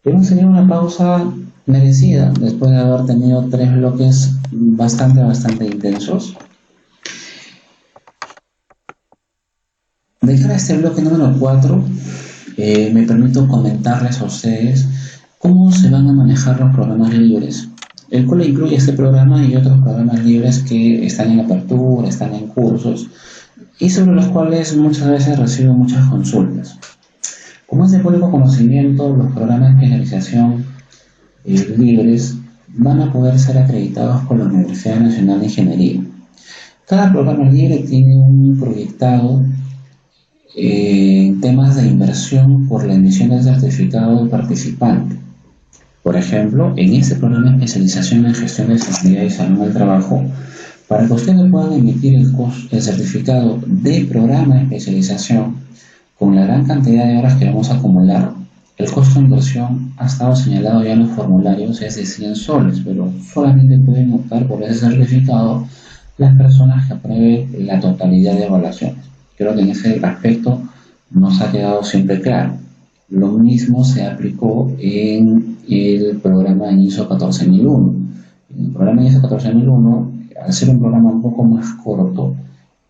Hemos tenido una pausa merecida después de haber tenido tres bloques bastante intensos. De cara a este bloque número 4, me permito comentarles a ustedes cómo se van a manejar los programas libres, el cual incluye este programa y otros programas libres que están en apertura, están en cursos y sobre los cuales muchas veces recibo muchas consultas. Como es de público conocimiento, los programas de especialización libres van a poder ser acreditados por la Universidad Nacional de Ingeniería. Cada programa libre tiene un proyectado temas de inversión por la emisión del certificado del participante. Por ejemplo, en este programa de especialización en gestión de seguridad y salud del trabajo, para que ustedes puedan emitir el certificado de programa de especialización con la gran cantidad de horas que vamos a acumular, el costo de inversión ha estado señalado ya en los formularios, es de 100 soles, pero solamente pueden optar por ese certificado las personas que aprueben la totalidad de evaluaciones. Creo que en ese aspecto nos ha quedado siempre claro. Lo mismo se aplicó en el programa de ISO 14001. En el programa de ISO 14001, al ser un programa un poco más corto,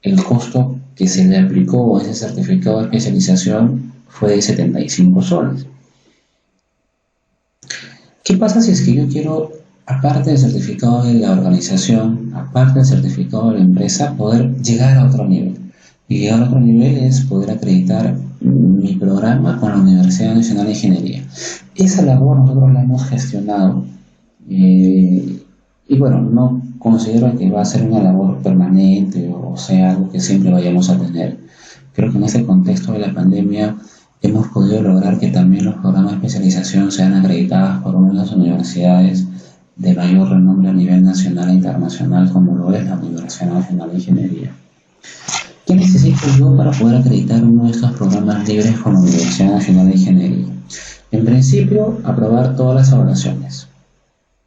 el costo que se le aplicó a ese certificado de especialización fue de 75 soles. ¿Qué pasa si es que yo quiero, aparte del certificado de la organización, aparte del certificado de la empresa, poder llegar a otro nivel? Y llegar a otro nivel es poder acreditar mi programa con la Universidad Nacional de Ingeniería. Esa labor nosotros la hemos gestionado y bueno, no considero que va a ser una labor permanente o sea algo que siempre vayamos a tener. Creo que en este contexto de la pandemia hemos podido lograr que también los programas de especialización sean acreditados por una de las universidades de mayor renombre a nivel nacional e internacional, como lo es la Universidad Nacional de Ingeniería. ¿Qué necesito yo para poder acreditar uno de estos programas libres con la Universidad Nacional de Ingeniería? En principio, aprobar todas las evaluaciones.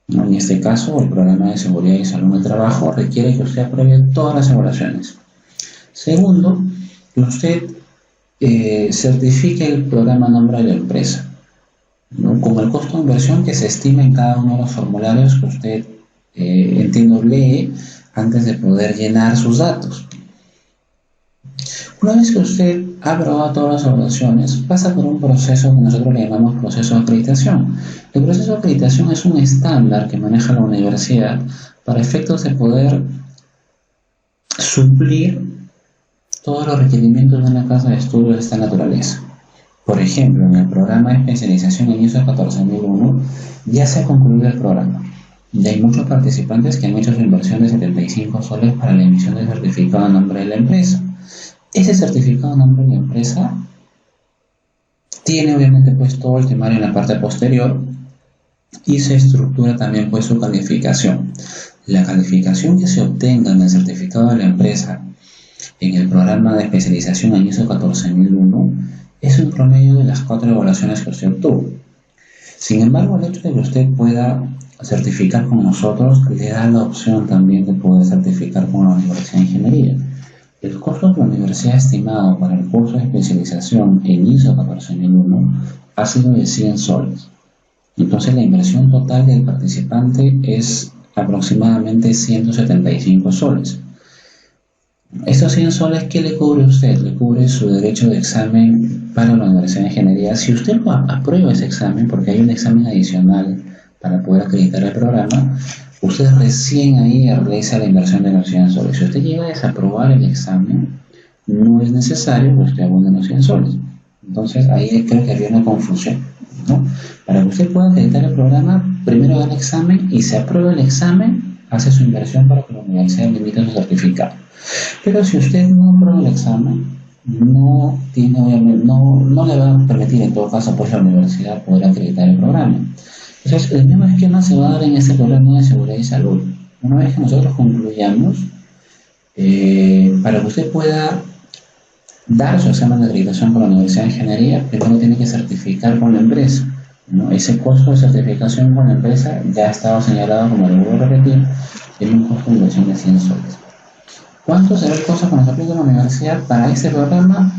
En este caso, el programa de seguridad y salud del trabajo requiere que usted apruebe todas las evaluaciones. Segundo, que usted certifique el programa a nombre de la empresa, ¿no? Con el costo de inversión que se estima en cada uno de los formularios que usted, entiendo, lee antes de poder llenar sus datos. Una vez que usted ha aprobado todas las evaluaciones, pasa por un proceso que nosotros le llamamos proceso de acreditación. El proceso de acreditación es un estándar que maneja la universidad para efectos de poder suplir todos los requerimientos de una casa de estudio de esta naturaleza. Por ejemplo, en el programa de especialización en ISO 14001 ya se ha concluido el programa. Ya hay muchos participantes que han hecho su inversión de 75 soles para la emisión del certificado a nombre de la empresa. Ese certificado a nombre de la empresa tiene obviamente pues todo el temario en la parte posterior y se estructura también pues su calificación. La calificación que se obtenga en el certificado de la empresa en el programa de especialización en ISO 14001 es un promedio de las 4 evaluaciones que usted obtuvo. Sin embargo, el hecho de que usted pueda certificar con nosotros le da la opción también de poder certificar con la Universidad de Ingeniería. El costo que la universidad ha estimado para el curso de especialización en ISO 14001 ha sido de 100 soles. Entonces la inversión total del participante es aproximadamente 175 soles. Estos 100 soles, ¿qué le cubre a usted? Le cubre su derecho de examen para la Universidad de Ingeniería. Si usted aprueba ese examen, porque hay un examen adicional para poder acreditar el programa, usted recién ahí realiza la inversión de los 100 soles. Si usted llega a desaprobar el examen, no es necesario que usted abone los 100 soles. Entonces ahí creo que había una confusión, ¿no? Para que usted pueda acreditar el programa, primero da el examen y se aprueba el examen, hace su inversión para que la universidad le emita su certificado. Pero si usted no aprueba el examen, no le va a permitir en todo caso pues la universidad poder acreditar el programa. Entonces, el mismo esquema se va a dar en este programa de seguridad y salud. Una vez que nosotros concluyamos, para que usted pueda dar su examen de acreditación con la Universidad de Ingeniería, primero tiene que certificar con la empresa, ¿no? Ese costo de certificación con la empresa ya ha estado señalado, como le vuelvo a repetir, en un costo de inversión de 100 soles. ¿Cuánto será el costo que nos aplica la universidad para este programa?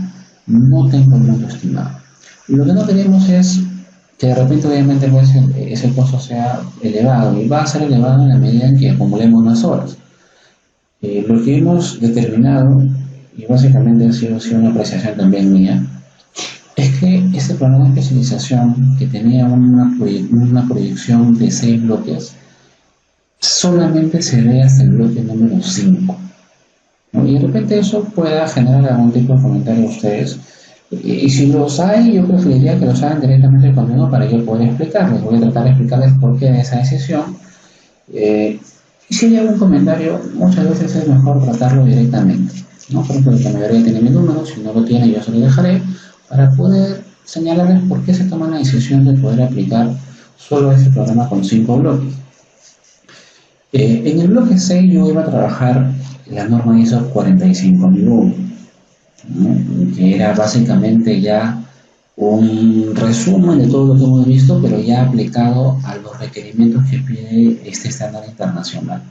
No tengo el monto estimado. Lo que no queremos es que de repente obviamente pues ese costo sea elevado y va a ser elevado en la medida en que acumulemos más horas. Lo que hemos determinado, y básicamente ha sido una apreciación también mía, es que este programa de especialización que tenía una proyección de 6 bloques, solamente se ve hasta el bloque número 5, ¿no? Y de repente eso pueda generar algún tipo de comentario a ustedes. Y si los hay, yo preferiría que los hagan directamente conmigo para yo poder explicarles. Voy a tratar de explicarles por qué de esa decisión. Y si hay algún comentario, muchas veces es mejor tratarlo directamente, ¿no? Por ejemplo, la mayoría tiene mi número, si no lo tiene yo se lo dejaré, para poder señalarles por qué se toma la decisión de poder aplicar solo ese programa con 5 bloques. En el bloque 6 yo iba a trabajar la norma ISO 45001, ¿no? Que era básicamente ya un resumen de todo lo que hemos visto, pero ya aplicado a los requerimientos que pide este estándar internacional.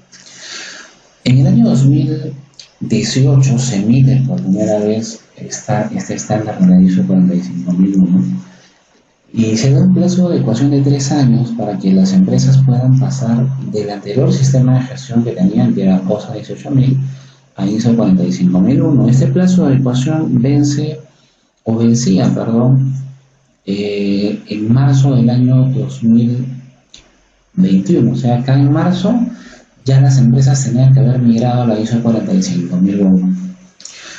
En el año 2018 se emite por primera vez este estándar de la ISO 45001 y se da un plazo de ecuación de 3 años para que las empresas puedan pasar del anterior sistema de gestión que tenían, que era OSA 18000, a ISO 45001. Este plazo de ecuación vencía, en marzo del año 2021. O sea, acá en marzo ya las empresas tenían que haber migrado a la ISO 45001.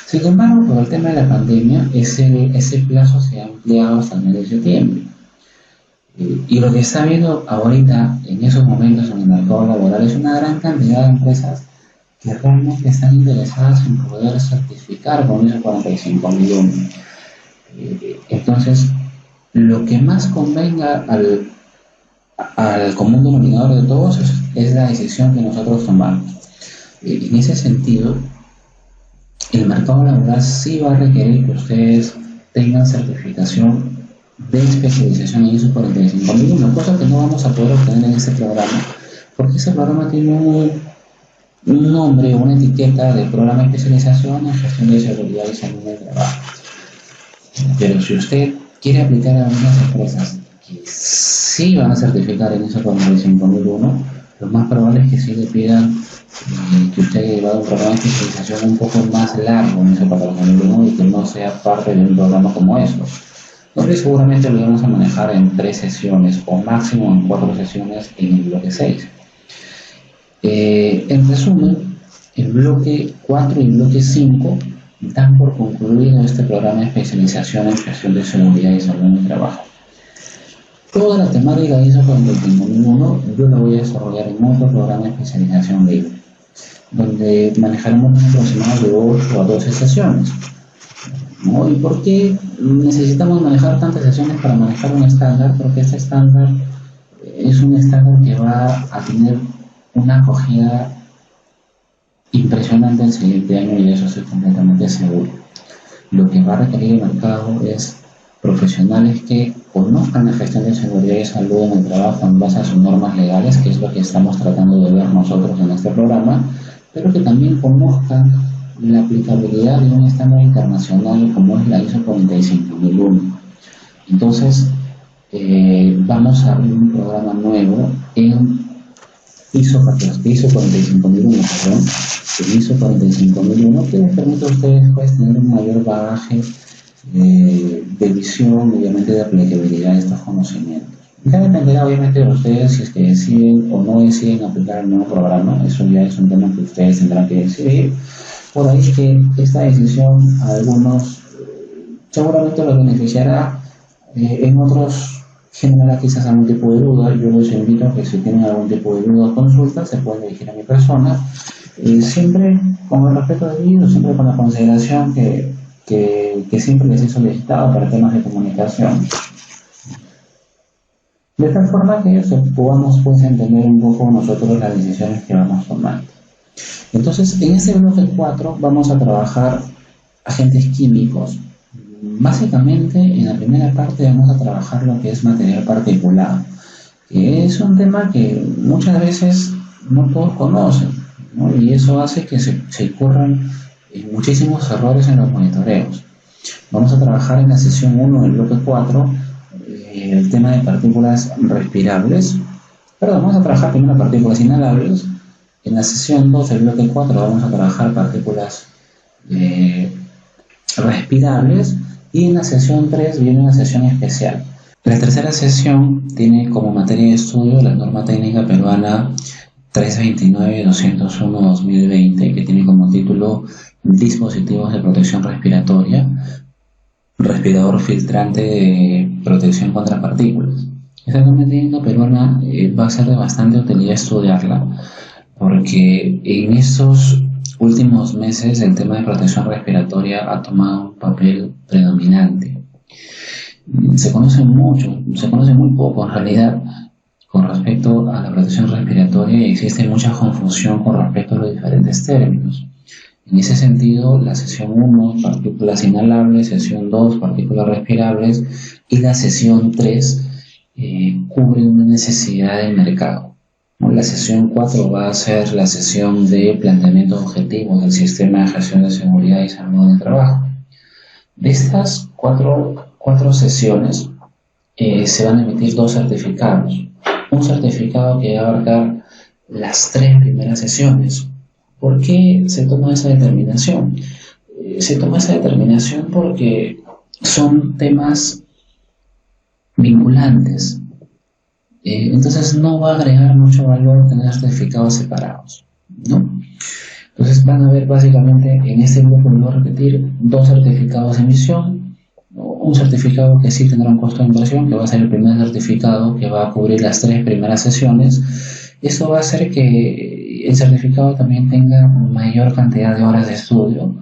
Sin embargo, por el tema de la pandemia, ese plazo se ha ampliado hasta el mes de septiembre. Y lo que está viendo ahorita, en esos momentos en el mercado laboral, es una gran cantidad de empresas que realmente están interesadas en poder certificar con ISO 45001. Entonces, lo que más convenga al común denominador de todos es la decisión que nosotros tomamos. En ese sentido, el mercado laboral sí va a requerir que ustedes tengan certificación de especialización en ISO 45001, cosa que no vamos a poder obtener en este programa, porque ese programa tiene un nombre, una etiqueta de programa de especialización en gestión de seguridad y salud del trabajo. Pero si usted quiere aplicar a algunas empresas que sí van a certificar en ISO 45001, lo más probable es que sí le pidan que usted haya llevado un programa de especialización un poco más largo en ISO 45001 y que no sea parte de un programa como estos, donde seguramente lo vamos a manejar en 3 sesiones o máximo en 4 sesiones en el bloque 6. En resumen, el bloque 4 y el bloque 5 dan por concluido este programa de especialización en gestión de seguridad y salud en el trabajo. Toda la temática de ISO 45001 yo la voy a desarrollar en otro programa de especialización de ISO, donde manejaremos un aproximado de 8 a 12 sesiones, ¿no? ¿Y por qué necesitamos manejar tantas sesiones para manejar un estándar? Porque este estándar es un estándar que va a tener una acogida impresionante el siguiente año, y de eso estoy completamente seguro. Lo que va a requerir el mercado es profesionales que conozcan la gestión de seguridad y salud en el trabajo en base a sus normas legales, que es lo que estamos tratando de ver nosotros en este programa, pero que también conozcan la aplicabilidad de un estándar internacional como es la ISO 45001. Entonces, vamos a abrir un programa nuevo en ISO 45001, que les permite a ustedes pues, tener un mayor bagaje de visión, obviamente de aplicabilidad de estos conocimientos. Ya dependerá obviamente de ustedes si es que deciden o no deciden aplicar el nuevo programa. Eso ya es un tema que ustedes tendrán que decidir. Por ahí es que esta decisión a algunos seguramente los beneficiará, en otros generará quizás algún tipo de duda. Yo les invito a que si tienen algún tipo de duda o consulta se pueden dirigir a mi persona, siempre con el respeto debido, siempre con la consideración que siempre les he solicitado para temas de comunicación, de tal forma que podamos pues entender un poco nosotros las decisiones que vamos tomando. Entonces, en este bloque 4 vamos a trabajar agentes químicos. Básicamente, en la primera parte vamos a trabajar lo que es material particulado, que es un tema que muchas veces no todos conocen, ¿no? Y eso hace que se ocurran muchísimos errores en los monitoreos. Vamos a trabajar en la sesión 1 del bloque 4 el tema de partículas respirables. Perdón, vamos a trabajar primero partículas inhalables. En la sesión 2 del bloque 4 vamos a trabajar partículas respirables, y en la sesión 3 viene una sesión especial. La tercera sesión tiene como materia de estudio la norma técnica peruana 329-201-2020, que tiene como título Dispositivos de protección respiratoria, respirador filtrante de protección contra partículas. Esta norma técnica peruana va a ser de bastante utilidad estudiarla, porque en estos últimos meses el tema de protección respiratoria ha tomado un papel predominante. Se conoce muy poco en realidad con respecto a la protección respiratoria, y existe mucha confusión con respecto a los diferentes términos. En ese sentido, la sesión 1, partículas inhalables; sesión 2, partículas respirables; y la sesión 3 cubre una necesidad del mercado. La sesión 4 va a ser la sesión de planteamiento de objetivos del sistema de gestión de seguridad y salud del trabajo. De estas cuatro sesiones se van a emitir 2 certificados. Un certificado que va a abarcar las 3 primeras sesiones. ¿Por qué se toma esa determinación? Se toma esa determinación porque son temas vinculantes. Entonces no va a agregar mucho valor tener certificados separados, ¿no? Entonces van a haber básicamente en este grupo, voy a repetir, 2 certificados de emisión. Un certificado que sí tendrá un costo de inversión, que va a ser el primer certificado que va a cubrir las 3 primeras sesiones. Esto va a hacer que el certificado también tenga mayor cantidad de horas de estudio,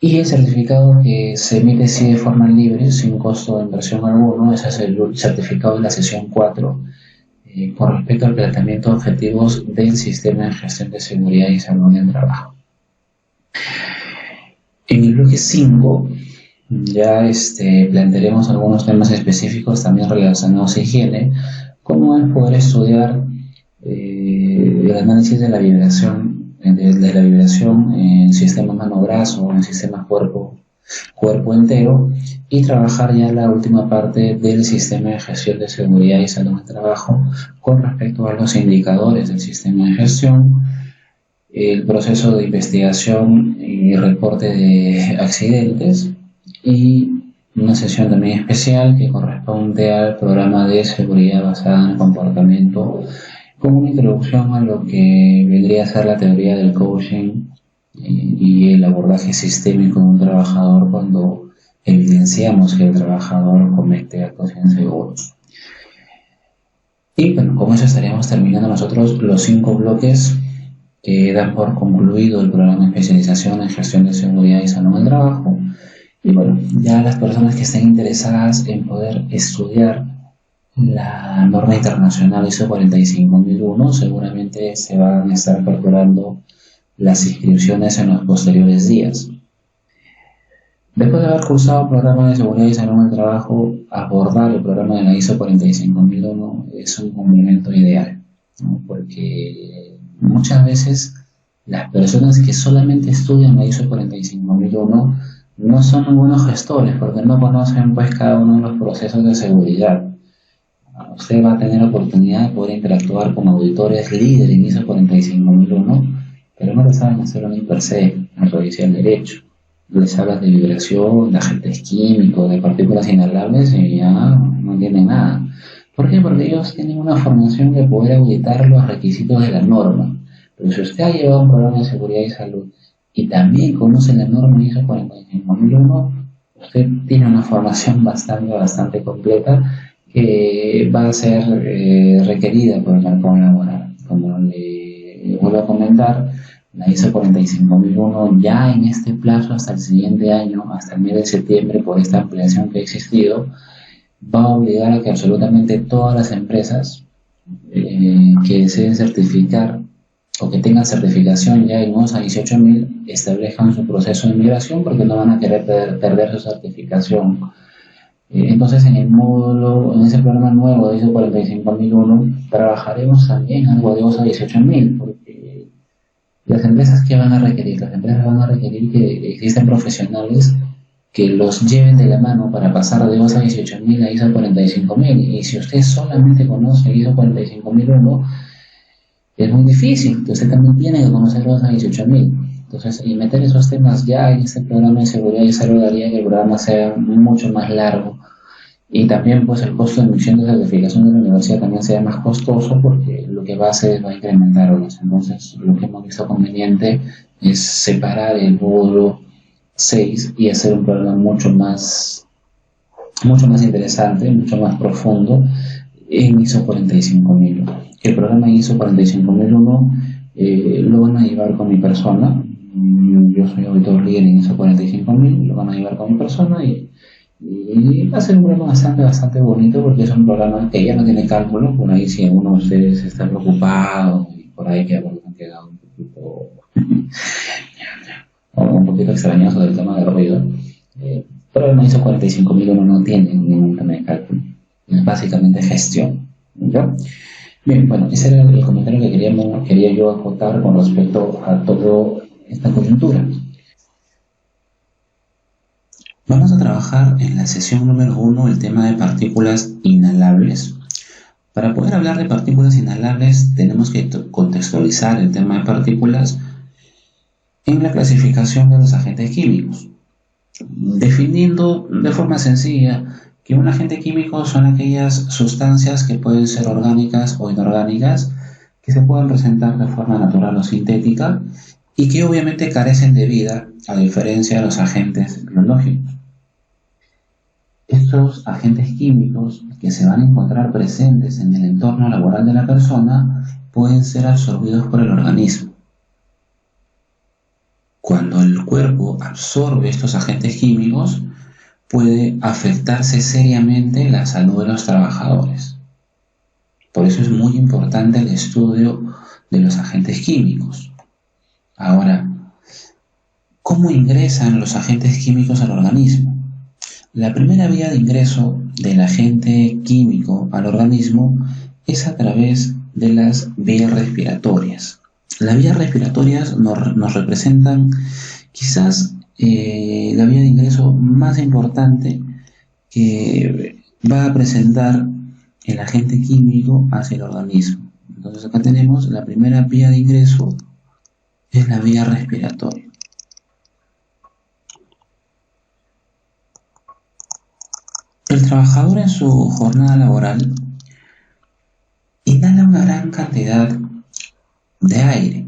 y el certificado que se emite sí de forma libre, sin costo de inversión alguno, ese es el certificado de la sesión 4, con respecto al planteamiento de objetivos del sistema de gestión de seguridad y salud en el trabajo. En el bloque 5 ya plantearemos algunos temas específicos también relacionados a higiene, como el poder estudiar el análisis de la vibración en sistema mano-brazo, en sistema cuerpo entero, y trabajar ya la última parte del sistema de gestión de seguridad y salud en el trabajo con respecto a los indicadores del sistema de gestión, el proceso de investigación y reporte de accidentes, y una sesión también especial que corresponde al programa de seguridad basada en el comportamiento, como una introducción a lo que vendría a ser la teoría del coaching y el abordaje sistémico de un trabajador cuando evidenciamos que el trabajador comete actos inseguros. Y bueno, con eso estaríamos terminando nosotros los 5 bloques que dan por concluido el programa de especialización en gestión de seguridad y salud en el trabajo. Y bueno, ya las personas que estén interesadas en poder estudiar la norma internacional ISO 45001 seguramente se van a estar aperturando las inscripciones en los posteriores días. Después de haber cursado el programa de seguridad y salud en el trabajo, abordar el programa de la ISO 45001 es un complemento ideal, ¿no? Porque muchas veces las personas que solamente estudian la ISO 45001 no son buenos gestores, porque no conocen pues cada uno de los procesos de seguridad. Usted va a tener oportunidad de poder interactuar con auditores líderes en ISO 45001, pero no le saben hacer un per se en revisión del derecho. Les hablas de vibración, de agentes químicos, de partículas inhalables, y ya no entienden nada. ¿Por qué? Porque ellos tienen una formación de poder auditar los requisitos de la norma. Pero si usted ha llevado un programa de seguridad y salud y también conoce la norma ISO 45001, usted tiene una formación bastante completa que va a ser requerida por el mercado laboral. Como le vuelvo a comentar, la ISO 45001 ya en este plazo hasta el siguiente año, hasta el mes de septiembre, por esta ampliación que ha existido, va a obligar a que absolutamente todas las empresas que deseen certificar o que tengan certificación ya en OSA 18000 establezcan su proceso de migración, porque no van a querer perder su certificación. Entonces, en el módulo, en ese programa nuevo de ISO 45001, trabajaremos también algo de OSA 18000, porque las empresas, ¿qué van a requerir? Las empresas van a requerir que existen profesionales que los lleven de la mano para pasar de ISO 18000 a ISO 45000. Y si usted solamente conoce ISO 45001, es muy difícil. Usted también tiene que conocer ISO 18000. Entonces, y meter esos temas ya en este programa de seguridad y salud haría que el programa sea mucho más largo. Y también pues el costo de emisión de certificación de la universidad también sea más costoso, porque lo que va a hacer es va a incrementar horas. Entonces, lo que hemos visto conveniente es separar el módulo 6 y hacer un programa mucho más interesante, mucho más profundo en ISO 45000. El programa ISO 45001 lo van a llevar con mi persona. Yo soy auditor líder en ISO 45000, lo van a llevar con mi persona y va a ser un programa bastante bonito, porque es un programa que ya no tiene cálculo. Por ahí, si alguno de ustedes está preocupado y por ahí que han quedado un poquito extrañoso del tema del ruido, pero el ISO 45001 no tiene ningún tema de cálculo, es básicamente gestión, ¿ya? Bien, bueno, ese era el comentario que quería yo acotar con respecto a toda esta coyuntura. Vamos a trabajar en la sesión número 1 el tema de partículas inhalables. Para poder hablar de partículas inhalables tenemos que contextualizar el tema de partículas en la clasificación de los agentes químicos, definiendo de forma sencilla que un agente químico son aquellas sustancias que pueden ser orgánicas o inorgánicas, que se pueden presentar de forma natural o sintética y que obviamente carecen de vida, a diferencia de los agentes biológicos. Estos agentes químicos que se van a encontrar presentes en el entorno laboral de la persona pueden ser absorbidos por el organismo. Cuando el cuerpo absorbe estos agentes químicos, puede afectarse seriamente la salud de los trabajadores. Por eso es muy importante el estudio de los agentes químicos. Ahora, ¿cómo ingresan los agentes químicos al organismo? La primera vía de ingreso del agente químico al organismo es a través de las vías respiratorias. Las vías respiratorias nos representan quizás la vía de ingreso más importante que va a presentar el agente químico hacia el organismo. Entonces acá tenemos la primera vía de ingreso, es la vía respiratoria. El trabajador en su jornada laboral inhala una gran cantidad de aire,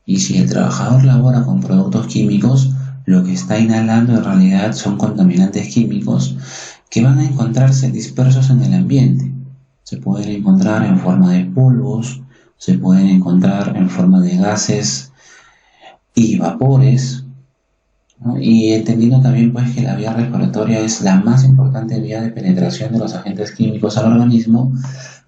y si el trabajador labora con productos químicos, lo que está inhalando en realidad son contaminantes químicos que van a encontrarse dispersos en el ambiente. Se pueden encontrar en forma de polvos, se pueden encontrar en forma de gases y vapores, ¿no? Y entendiendo también pues que la vía respiratoria es la más importante vía de penetración de los agentes químicos al organismo,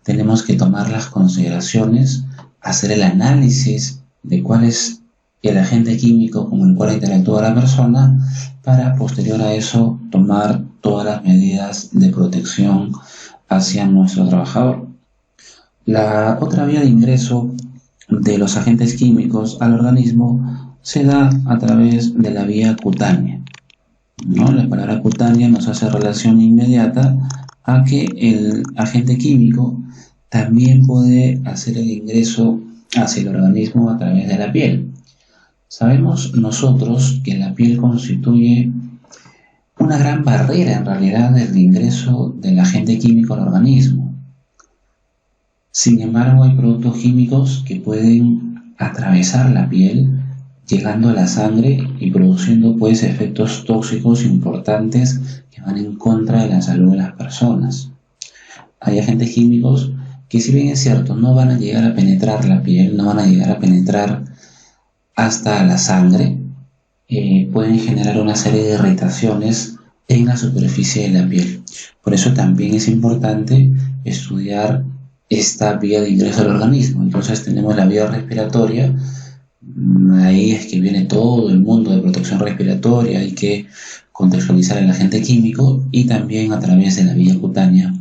tenemos que tomar las consideraciones, hacer el análisis de cuál es el agente químico con el cual interactúa la persona, para posterior a eso tomar todas las medidas de protección hacia nuestro trabajador. La otra vía de ingreso de los agentes químicos al organismo se da a través de la vía cutánea, ¿no? La palabra cutánea nos hace relación inmediata a que el agente químico también puede hacer el ingreso hacia el organismo a través de la piel. Sabemos nosotros que la piel constituye una gran barrera en realidad del ingreso del agente químico al organismo. Sin embargo, hay productos químicos que pueden atravesar la piel, llegando a la sangre y produciendo pues efectos tóxicos importantes que van en contra de la salud de las personas. Hay agentes químicos que, si bien es cierto, no van a llegar a penetrar la piel, no van a llegar a penetrar hasta la sangre, pueden generar una serie de irritaciones en la superficie de la piel. Por eso también es importante estudiar esta vía de ingreso al organismo. Entonces tenemos la vía respiratoria, ahí es que viene todo el mundo de protección respiratoria, hay que contextualizar el agente químico, y también a través de la vía cutánea,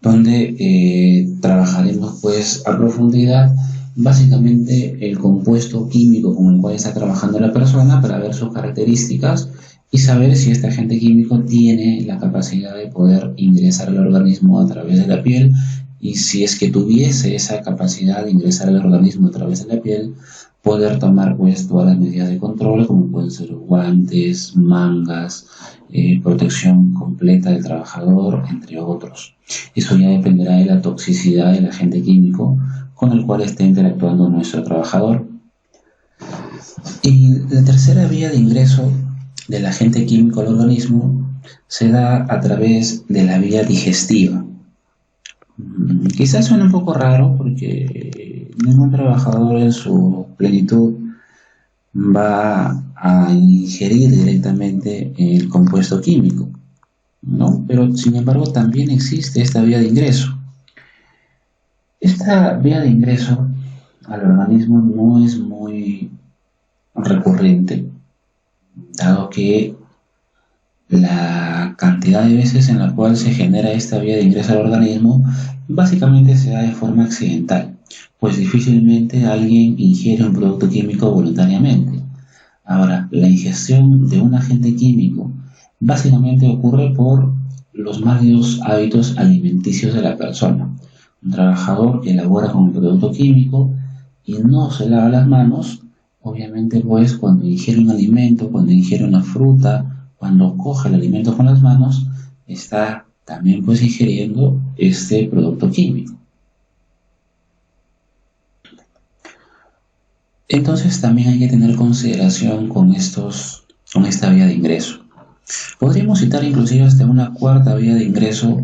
donde trabajaremos pues a profundidad básicamente el compuesto químico con el cual está trabajando la persona, para ver sus características y saber si este agente químico tiene la capacidad de poder ingresar al organismo a través de la piel, y si es que tuviese esa capacidad de ingresar al organismo a través de la piel, poder tomar pues todas las medidas de control, como pueden ser guantes, mangas, protección completa del trabajador, entre otros. Eso ya dependerá de la toxicidad del agente químico con el cual esté interactuando nuestro trabajador. Y la tercera vía de ingreso del agente químico al organismo se da a través de la vía digestiva. Quizás suene un poco raro porque ningún trabajador en su plenitud va a ingerir directamente el compuesto químico, ¿no? Pero sin embargo también existe esta vía de ingreso. Esta vía de ingreso al organismo no es muy recurrente, dado que la cantidad de veces en la cual se genera esta vía de ingreso al organismo básicamente se da de forma accidental, pues difícilmente alguien ingiere un producto químico voluntariamente. Ahora, la ingestión de un agente químico básicamente ocurre por los malos hábitos alimenticios de la persona. Un trabajador que elabora con un producto químico y no se lava las manos, obviamente pues cuando ingiere un alimento, cuando ingiere una fruta, cuando coge el alimento con las manos, está también pues ingiriendo este producto químico. Entonces también hay que tener consideración con esta vía de ingreso. Podríamos citar inclusive hasta una cuarta vía de ingreso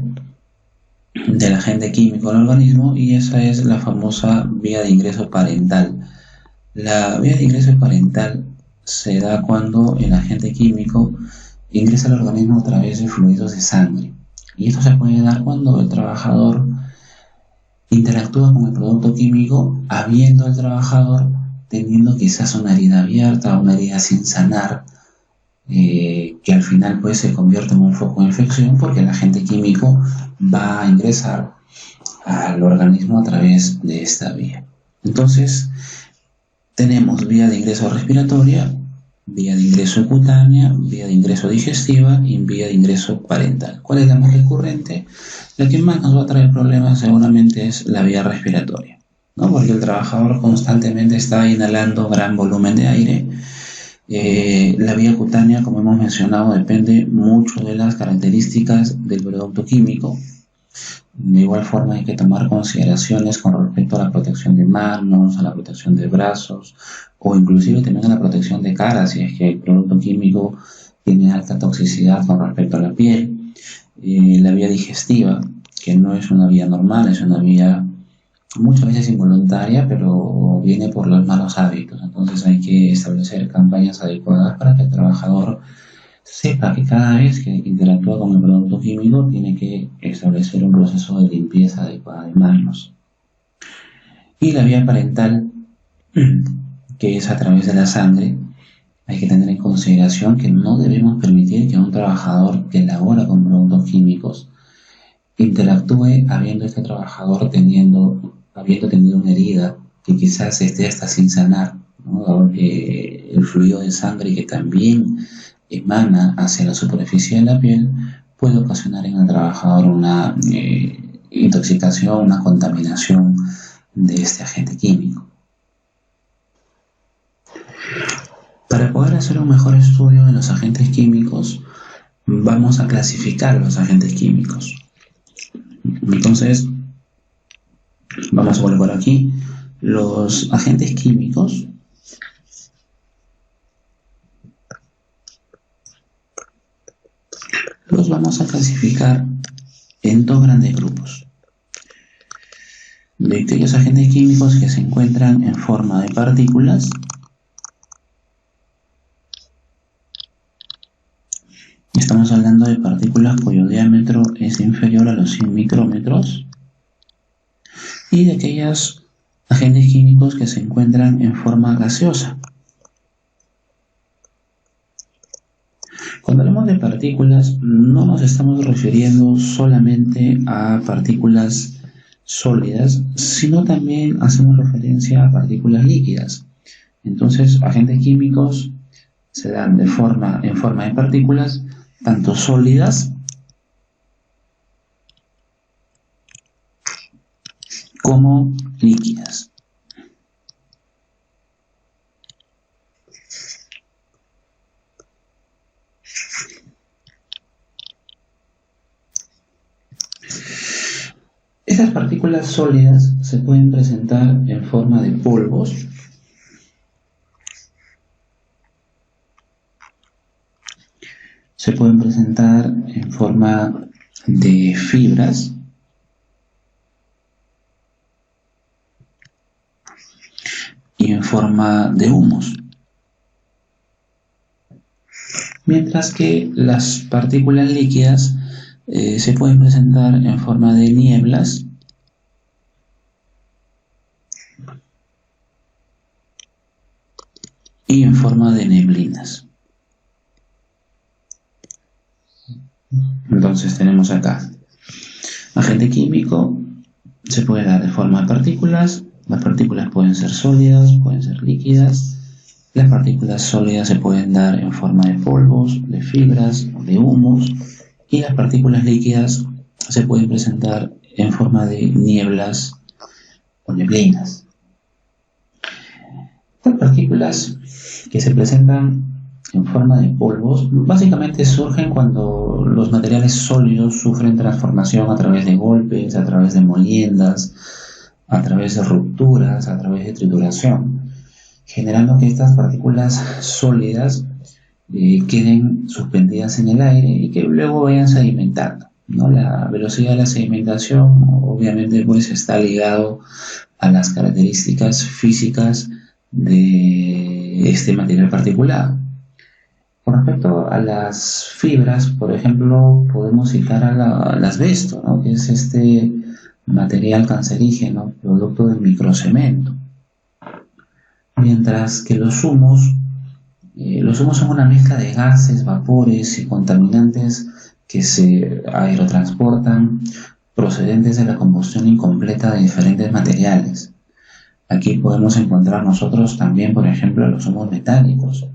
del agente químico al organismo, y esa es la famosa vía de ingreso parental. La vía de ingreso parental se da cuando el agente químico ingresa al organismo a través de fluidos de sangre. Y esto se puede dar cuando el trabajador interactúa con el producto químico, habiendo el trabajador teniendo quizás una herida abierta, una herida sin sanar, que al final pues se convierte en un foco de infección porque el agente químico va a ingresar al organismo a través de esta vía. Entonces, tenemos vía de ingreso respiratoria, vía de ingreso cutánea, vía de ingreso digestiva y vía de ingreso parental. ¿Cuál es la más recurrente? La que más nos va a traer problemas seguramente es la vía respiratoria, ¿no? Porque el trabajador constantemente está inhalando gran volumen de aire. La vía cutánea, como hemos mencionado, depende mucho de las características del producto químico. De igual forma hay que tomar consideraciones con respecto a la protección de manos, a la protección de brazos o inclusive también a la protección de cara si es que el producto químico tiene alta toxicidad con respecto a la piel. La vía digestiva, que no es una vía normal, es una vía muchas veces involuntaria, pero viene por los malos hábitos. Entonces hay que establecer campañas adecuadas para que el trabajador sepa que cada vez que interactúa con el producto químico tiene que establecer un proceso de limpieza adecuada de manos. Y la vía parental, que es a través de la sangre, hay que tener en consideración que no debemos permitir que un trabajador que labora con productos químicos interactúe habiendo este trabajador habiendo tenido una herida que quizás esté hasta sin sanar, ¿no? El fluido de sangre que también emana hacia la superficie de la piel puede ocasionar en el trabajador una intoxicación, una contaminación de este agente químico. Para poder hacer un mejor estudio de los agentes químicos, vamos a clasificar los agentes químicos. Entonces, vamos a colocar aquí los agentes químicos los vamos a clasificar en dos grandes grupos. De aquellos agentes químicos que se encuentran en forma de partículas Estamos hablando de partículas cuyo diámetro es inferior a los 100 micrómetros y de aquellos agentes químicos que se encuentran en forma gaseosa. Cuando hablamos de partículas, no nos estamos refiriendo solamente a partículas sólidas, sino también hacemos referencia a partículas líquidas. Entonces, agentes químicos se dan en forma de partículas, tanto sólidas como líquidas. Estas partículas sólidas se pueden presentar en forma de polvos, se pueden presentar en forma de fibras y en forma de humos, mientras que las partículas líquidas se pueden presentar en forma de nieblas y en forma de neblinas. Entonces tenemos acá agente químico, se puede dar de forma de partículas. Las partículas pueden ser sólidas, pueden ser líquidas. Las partículas sólidas se pueden dar en forma de polvos, de fibras, de humos, y las partículas líquidas se pueden presentar en forma de nieblas o neblinas. Las partículas que se presentan en forma de polvos básicamente surgen cuando los materiales sólidos sufren transformación a través de golpes, a través de moliendas, a través de rupturas, a través de trituración, generando que estas partículas sólidas queden suspendidas en el aire y que luego vayan sedimentando, ¿no? La velocidad de la sedimentación obviamente pues está ligado a las características físicas de este material particulado. Con respecto a las fibras, por ejemplo, podemos citar al asbesto, ¿no? Que es este material cancerígeno, producto del microcemento. Mientras que los humos son una mezcla de gases, vapores y contaminantes que se aerotransportan procedentes de la combustión incompleta de diferentes materiales. Aquí podemos encontrar nosotros también, por ejemplo, los humos metálicos.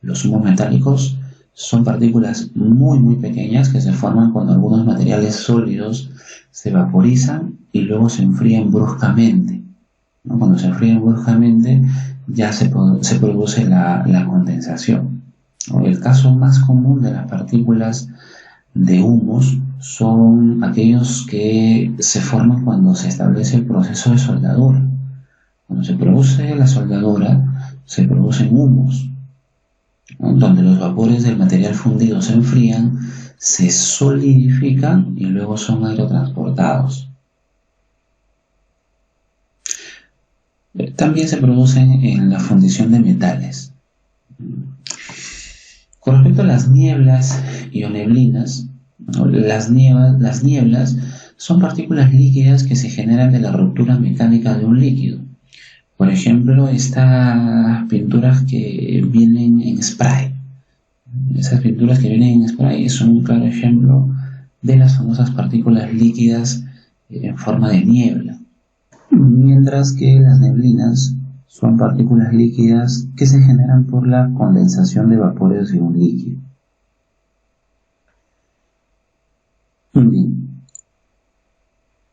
Los humos metálicos son partículas muy pequeñas que se forman cuando algunos materiales sólidos se vaporizan y luego se enfrían bruscamente, ¿no? Cuando se enfrían bruscamente ya se produce la condensación, ¿no? El caso más común de las partículas de humos son aquellos que se forman cuando se establece el proceso de soldadura. Cuando se produce la soldadura, se producen humos, ¿no? Donde los vapores del material fundido se enfrían, se solidifican y luego son aerotransportados. También se producen en la fundición de metales. Con respecto a las nieblas y o neblinas, ¿no? Las nieblas son partículas líquidas que se generan de la ruptura mecánica de un líquido. Por ejemplo, estas pinturas que vienen en spray. Esas pinturas que vienen en spray son un claro ejemplo de las famosas partículas líquidas en forma de niebla. Mientras que las neblinas son partículas líquidas que se generan por la condensación de vapores de un líquido. Bien.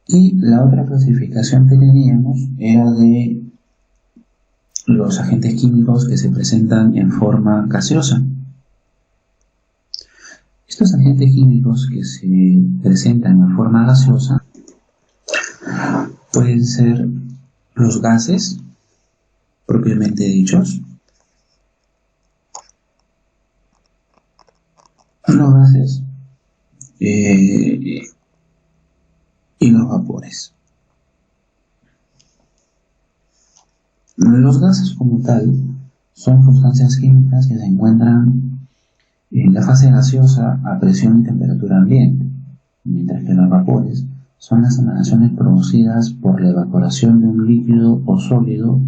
Y la otra clasificación que teníamos era de los agentes químicos que se presentan en forma gaseosa. Estos agentes químicos que se presentan en forma gaseosa pueden ser los gases propiamente dichos, los gases y los vapores. Los gases como tal son sustancias químicas que se encuentran en la fase gaseosa a presión y temperatura ambiente, mientras que los vapores son las emanaciones producidas por la evaporación de un líquido o sólido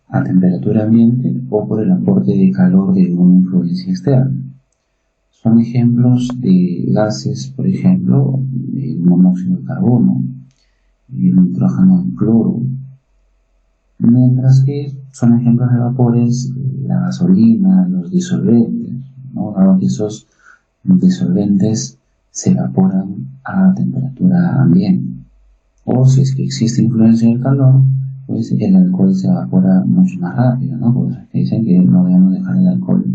a temperatura ambiente o por el aporte de calor de una influencia externa. Son ejemplos de gases, por ejemplo, el monóxido de carbono, el nitrógeno de cloro, mientras que son ejemplos de vapores la gasolina, los disolventes, ¿no? Dado que esos disolventes se evaporan a temperatura ambiente. O si es que existe influencia del calor, pues el alcohol se evapora mucho más rápido, ¿no? Por eso es que dicen que no debemos dejar el alcohol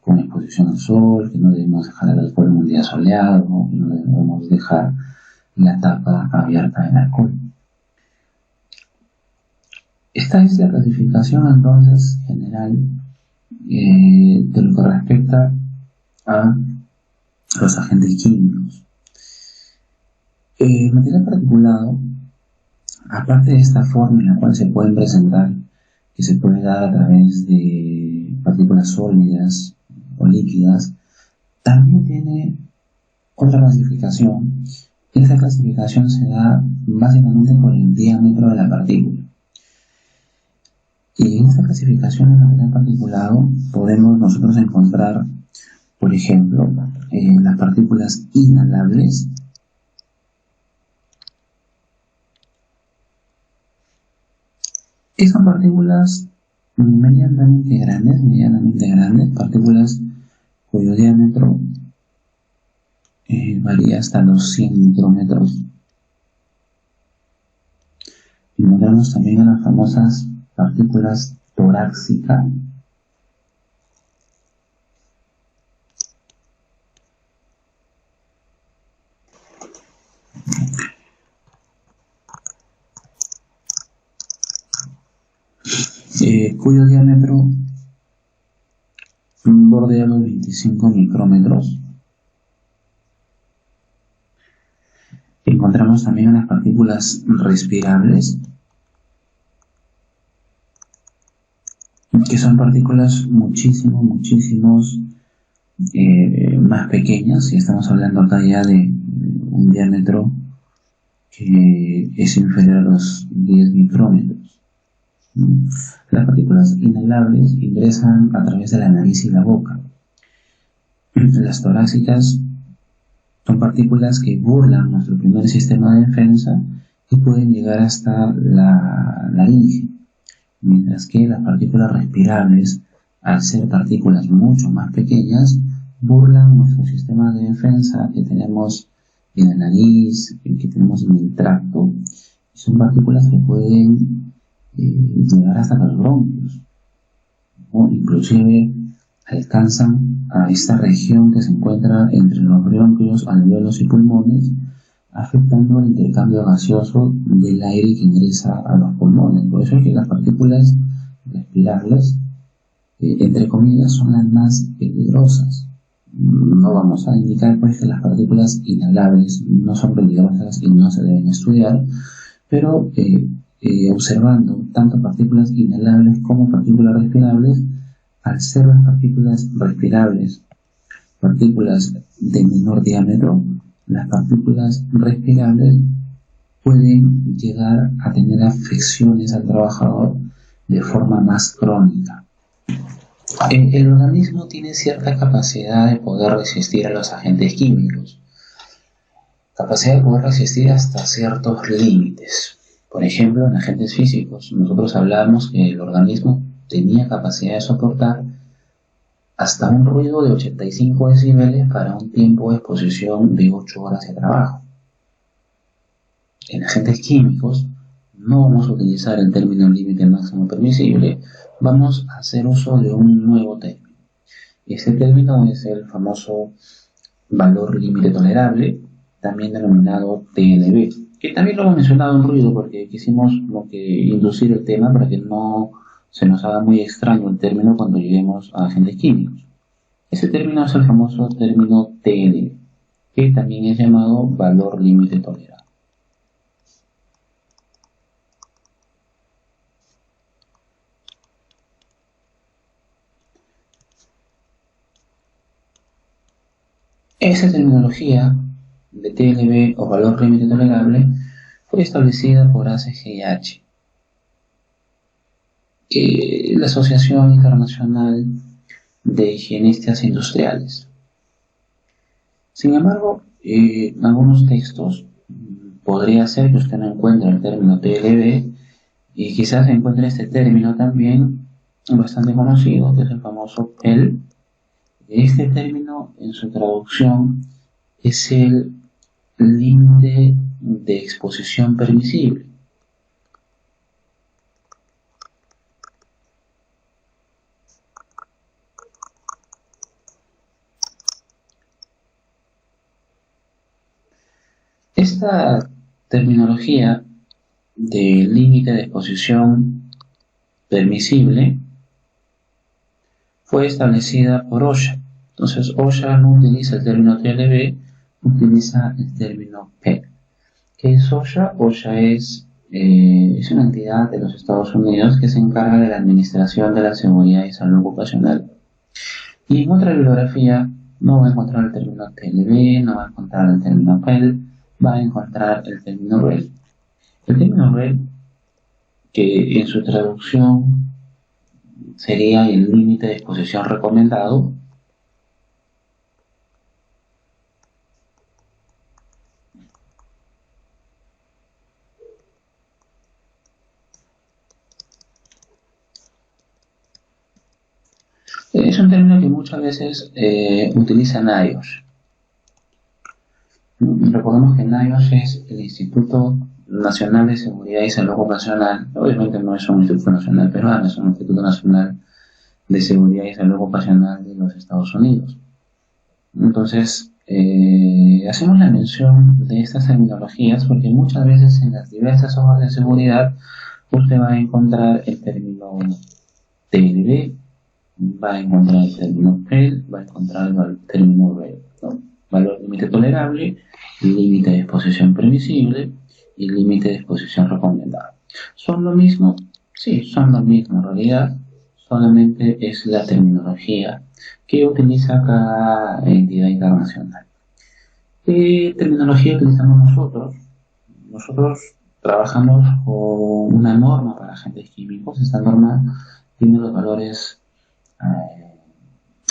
con exposición al sol, que no debemos dejar el alcohol en un día soleado, ¿no? Que no debemos dejar la tapa abierta del alcohol. Esta es la clasificación entonces general de lo que respecta a los agentes químicos. Material particulado, aparte de esta forma en la cual se pueden presentar, que se puede dar a través de partículas sólidas o líquidas, también tiene otra clasificación. Esta clasificación se da básicamente por el diámetro de la partícula. Y en esta clasificación de material particulado podemos nosotros encontrar, por ejemplo, las partículas inhalables, que son partículas medianamente grandes, partículas cuyo diámetro varía hasta los 100 micrómetros. Encontramos también a las famosas partículas torácicas, cuyo diámetro bordea los 25 micrómetros. Encontramos también a las partículas respirables, que son partículas muchísimos más pequeñas, y estamos hablando acá ya de un diámetro que es inferior a los 10 micrómetros. Las partículas inhalables ingresan a través de la nariz y la boca. Las torácicas son partículas que burlan nuestro primer sistema de defensa y pueden llegar hasta la laringe, mientras que las partículas respirables, al ser partículas mucho más pequeñas, burlan nuestro sistema de defensa que tenemos en la nariz, que tenemos en el tracto, y son partículas que pueden llegar hasta los bronquios, ¿no? Inclusive alcanzan a esta región que se encuentra entre los bronquios, alveolos y pulmones, afectando el intercambio gaseoso del aire que ingresa a los pulmones. Por eso es que las partículas respirables, entre comillas, son las más peligrosas. No vamos a indicar pues que las partículas inhalables no son peligrosas y no se deben estudiar, pero observando tanto partículas inhalables como partículas respirables, al ser las partículas respirables partículas de menor diámetro, las partículas respirables pueden llegar a tener afecciones al trabajador de forma más crónica. El organismo tiene cierta capacidad de poder resistir a los agentes químicos, capacidad de poder resistir hasta ciertos límites. Por ejemplo, en agentes físicos, nosotros hablábamos que el organismo tenía capacidad de soportar hasta un ruido de 85 decibeles para un tiempo de exposición de 8 horas de trabajo. En agentes químicos no vamos a utilizar el término límite máximo permisible, vamos a hacer uso de un nuevo término. Este término es el famoso valor límite tolerable, también denominado TLB, que también lo hemos mencionado en ruido porque quisimos como que inducir el tema para que no se nos haga muy extraño el término cuando lleguemos a agentes químicos. Ese término es el famoso término TLB, que también es llamado valor límite tolerable. Esa terminología de TLB o valor límite tolerable fue establecida por ACGIH, la Asociación Internacional de Higienistas Industriales. Sin embargo, en algunos textos podría ser que usted no encuentre el término TLB y quizás encuentre este término también bastante conocido, que es el famoso PEL. Este término, en su traducción, es el límite de exposición permisible. Esta terminología de límite de exposición permisible fue establecida por OSHA. Entonces, OSHA no utiliza el término TLB, utiliza el término PEL. ¿Qué es OSHA? OSHA es una entidad de los Estados Unidos que se encarga de la administración de la seguridad y salud ocupacional. Y en otra bibliografía no va a encontrar el término TLB, no va a encontrar el término PEL, va a encontrar el término REL. El término REL, que en su traducción sería el límite de exposición recomendado, es un término que muchas veces utiliza NIOSH. Recordemos que NIOSH es el Instituto Nacional de Seguridad y Salud Ocupacional. Obviamente no es un instituto nacional peruano, es un Instituto Nacional de Seguridad y Salud Ocupacional de los Estados Unidos. Entonces, hacemos la mención de estas terminologías porque muchas veces en las diversas hojas de seguridad usted va a encontrar el término TLB, va a encontrar el término PEL, va a encontrar el término REL, ¿no? Valor límite tolerable, límite de exposición permisible y límite de exposición recomendada. ¿Son lo mismo? Sí, son lo mismo en realidad, solamente es la terminología que utiliza cada entidad internacional. ¿Qué terminología utilizamos nosotros? Nosotros trabajamos con una norma para agentes químicos. Esta norma tiene los valores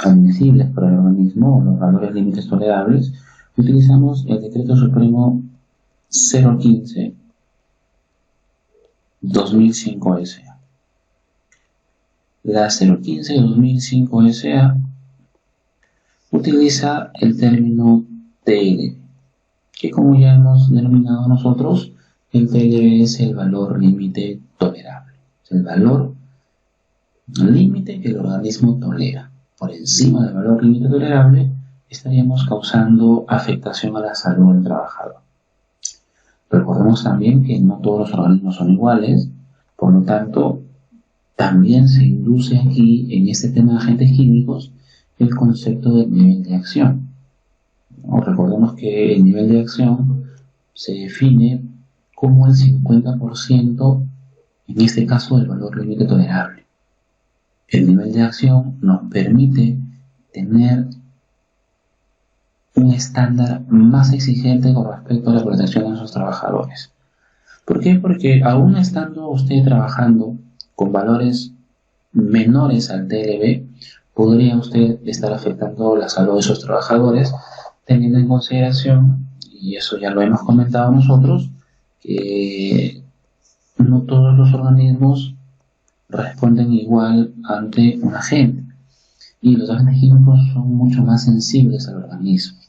admisibles para el organismo, los valores límites tolerables. Utilizamos el Decreto Supremo 015-2005 SA. La 015-2005 SA utiliza el término TLB, que como ya hemos denominado nosotros, el TLB es el valor límite tolerable, es el valor límite que el organismo tolera. Por encima del valor límite tolerable estaríamos causando afectación a la salud del trabajador. Recordemos también que no todos los organismos son iguales, por lo tanto, también se induce aquí en este tema de agentes químicos el concepto de nivel de acción. Recordemos que el nivel de acción se define como el 50%, en este caso, del valor límite tolerable. El nivel de acción nos permite tener un estándar más exigente con respecto a la protección de nuestros trabajadores. ¿Por qué? Porque aún estando usted trabajando con valores menores al TLB, podría usted estar afectando la salud de sus trabajadores, teniendo en consideración, y eso ya lo hemos comentado nosotros, que no todos los organismos responden igual ante un agente, y los agentes químicos son mucho más sensibles al organismo.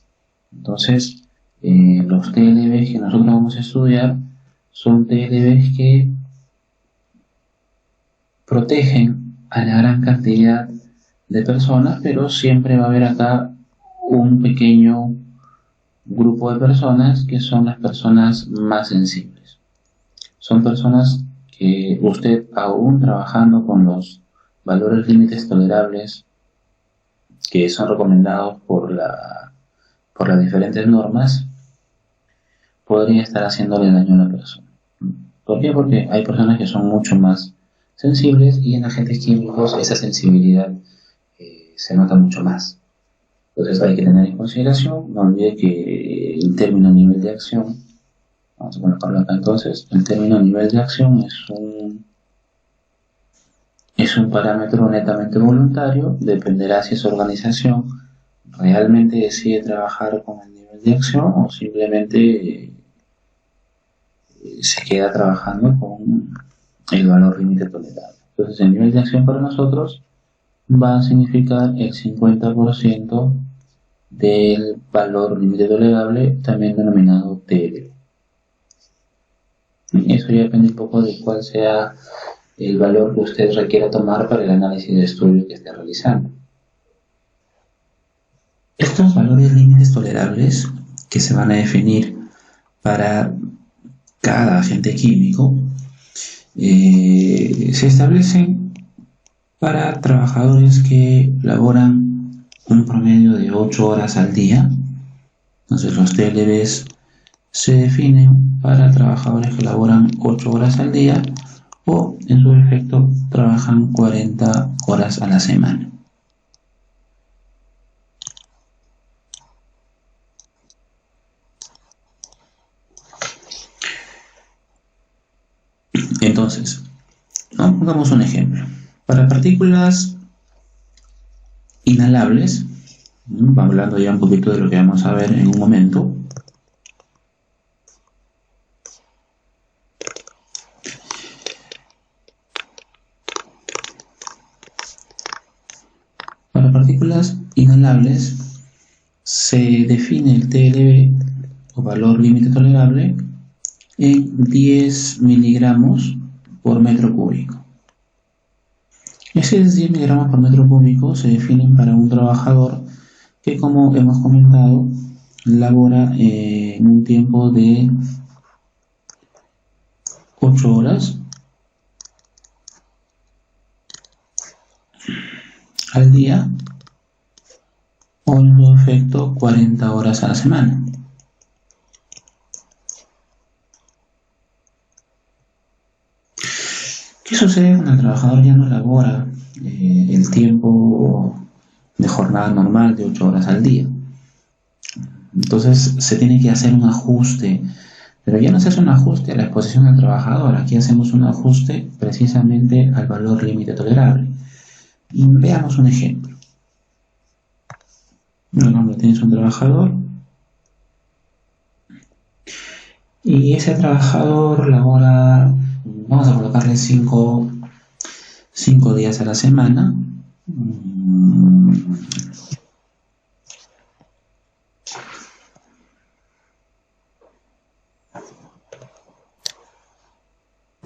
Entonces, los TLBs que nosotros vamos a estudiar son TLBs que protegen a la gran cantidad de personas, pero siempre va a haber acá un pequeño grupo de personas que son las personas más sensibles. Son personas que usted, aún trabajando con los valores límites tolerables que son recomendados por las diferentes normas, podría estar haciéndole daño a la persona. ¿Por qué? Porque hay personas que son mucho más sensibles y en agentes químicos esa sensibilidad se nota mucho más. Entonces hay que tener en consideración, no olvide que el término nivel de acción, vamos a colocarlo acá entonces, el término nivel de acción es un parámetro netamente voluntario, dependerá si esa organización realmente decide trabajar con el nivel de acción o simplemente se queda trabajando con el valor límite tolerable. Entonces el nivel de acción para nosotros va a significar el 50% del valor límite tolerable, también denominado TLB. Eso ya depende un poco de cuál sea el valor que usted requiera tomar para el análisis de estudio que esté realizando. Estos valores límites tolerables que se van a definir para cada agente químico se establecen para trabajadores que laboran un promedio de 8 horas al día. Entonces los TLBs se definen para trabajadores que laboran 8 horas al día o en su defecto trabajan 40 horas a la semana. Entonces, pongamos un ejemplo. Para partículas inhalables, hablando ya un poquito de lo que vamos a ver en un momento, para partículas inhalables se define el TLB o valor límite tolerable en 10 miligramos por metro cúbico. Esos 10 miligramos por metro cúbico se definen para un trabajador que, como hemos comentado, labora en un tiempo de 8 horas al día o en su efecto 40 horas a la semana. ¿Qué sucede cuando el trabajador ya no labora el tiempo de jornada normal de 8 horas al día? Entonces se tiene que hacer un ajuste, pero ya no se hace un ajuste a la exposición del trabajador, aquí hacemos un ajuste precisamente al valor límite tolerable. Y veamos un ejemplo. Por ejemplo, tienes un trabajador y ese trabajador labora, vamos a colocarle 5 días a la semana.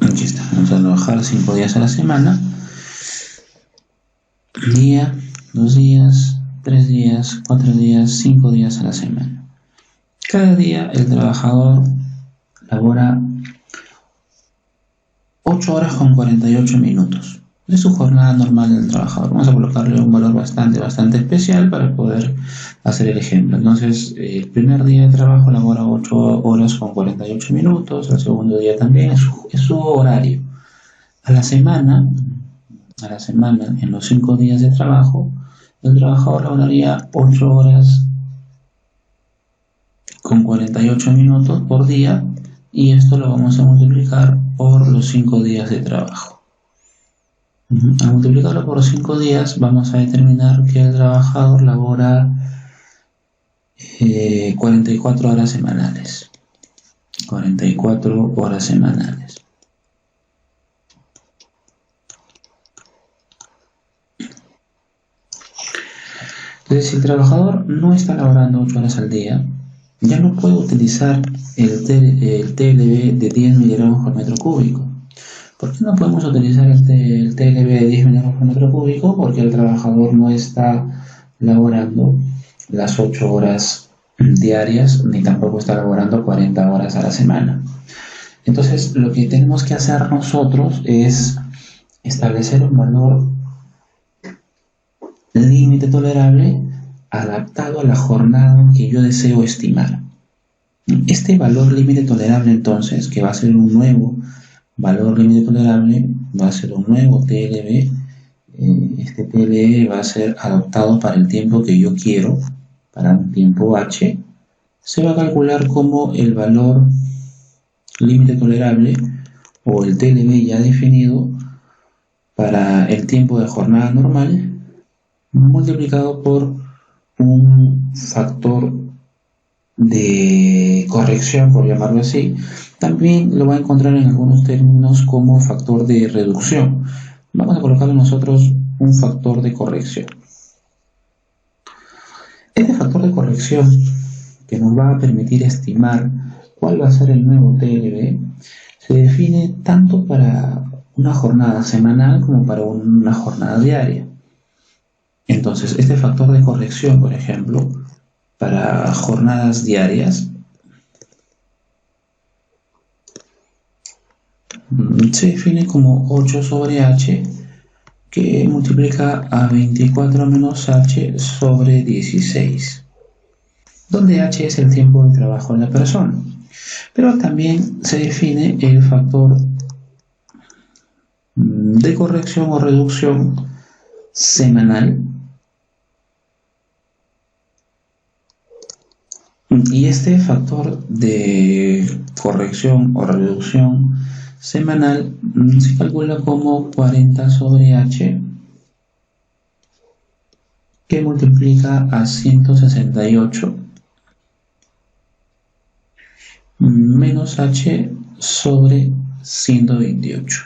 Aquí está, vamos a trabajar 5 días a la semana. Un día, 2 días, 3 días, 4 días, 5 días a la semana. Cada día el trabajador labora 8 horas con 48 minutos. Es su jornada normal del trabajador. Vamos a colocarle un valor bastante especial para poder hacer el ejemplo. Entonces, el primer día de trabajo labora 8 horas con 48 minutos, el segundo día también, es su horario. A la semana, en los 5 días de trabajo, el trabajador laboraría 8 horas con 48 minutos por día, y esto lo vamos a multiplicar por los 5 días de trabajo. Al multiplicarlo por 5 días vamos a determinar que el trabajador labora 44 horas semanales. 44 horas semanales. Entonces, si el trabajador no está laborando 8 horas al día, ya no puede utilizar el TLB de 10 miligramos por metro cúbico. ¿Por qué no podemos utilizar el TLB de 10 miligramos por metro cúbico? Porque el trabajador no está laborando las 8 horas diarias, ni tampoco está laborando 40 horas a la semana. Entonces, lo que tenemos que hacer nosotros es establecer un valor límite tolerable adaptado a la jornada que yo deseo estimar. Este valor límite tolerable, entonces, que va a ser un nuevo valor límite tolerable, va a ser un nuevo TLB. Este TLB va a ser adaptado para el tiempo que yo quiero, para un tiempo H. Se va a calcular como el valor límite tolerable o el TLB ya definido para el tiempo de jornada normal, multiplicado por un factor de corrección, por llamarlo así. También lo va a encontrar en algunos términos como factor de reducción, Vamos a colocarle nosotros un factor de corrección. Este factor de corrección que nos va a permitir estimar cuál va a ser el nuevo TLB se define tanto para una jornada semanal como para una jornada diaria. Entonces, este factor de corrección, por ejemplo, para jornadas diarias, se define como 8 sobre h, que multiplica a 24 menos h sobre 16, donde h es el tiempo de trabajo de la persona. Pero también se define el factor de corrección o reducción semanal. Y este factor de corrección o reducción semanal se calcula como 40 sobre h, que multiplica a 168 menos h sobre 128.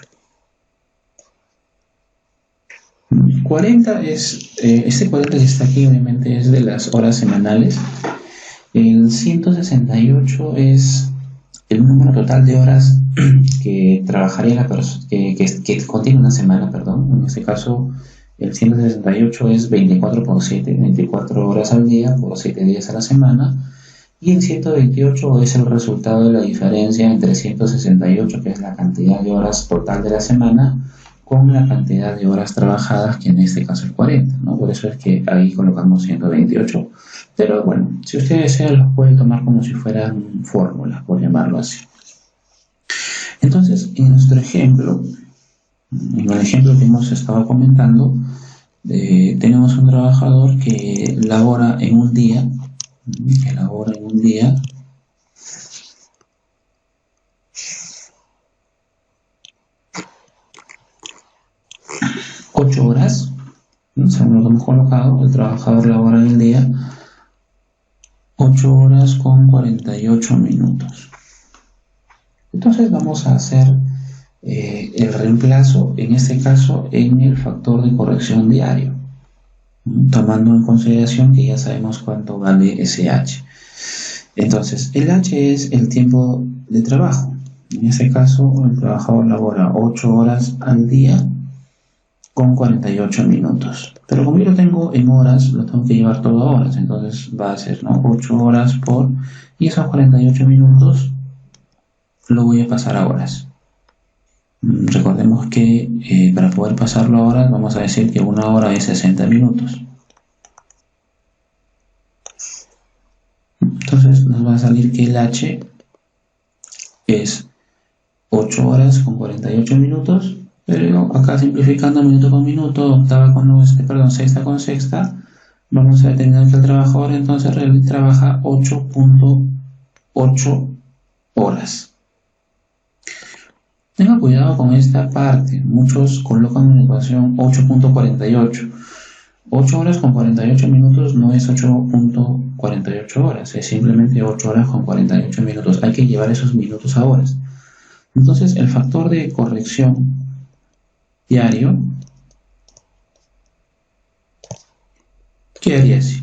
40 este 40 que está aquí obviamente es de las horas semanales. El 168 es el número total de horas que trabajaría la persona, que contiene una semana, perdón. En este caso, el 168 es 24 por 7, 24 horas al día por 7 días a la semana. Y el 128 es el resultado de la diferencia entre 168, que es la cantidad de horas total de la semana, con la cantidad de horas trabajadas, que en este caso es 40, ¿no? Por eso es que ahí colocamos 128. Pero bueno, si ustedes desean, los pueden tomar como si fueran fórmulas, por llamarlo así. Entonces, en nuestro ejemplo, en el ejemplo que hemos estado comentando, tenemos un trabajador que labora en un día, 8 horas, según lo que hemos colocado, el trabajador labora en el día 8 horas con 48 minutos. Entonces vamos a hacer el reemplazo, en este caso, en el factor de corrección diario, tomando en consideración que ya sabemos cuánto vale ese h. Entonces, el h es el tiempo de trabajo. En este caso, el trabajador labora 8 horas al día con 48 minutos. Pero como yo lo tengo en horas, lo tengo que llevar todo a horas. Entonces va a ser, ¿no?, 8 horas por... y esos 48 minutos lo voy a pasar a horas. Recordemos que para poder pasarlo a horas, vamos a decir que una hora es 60 minutos. Entonces nos va a salir que el h es 8 horas con 48 minutos. Pero acá simplificando minuto con minuto, sexta con sexta, vamos a determinar que el trabajador entonces trabaja 8.8 horas. Tenga cuidado con esta parte, muchos colocan en la ecuación 8.48. 8 horas con 48 minutos no es 8.48 horas, es simplemente 8 horas con 48 minutos. Hay que llevar esos minutos a horas. Entonces el factor de corrección diario quedaría así,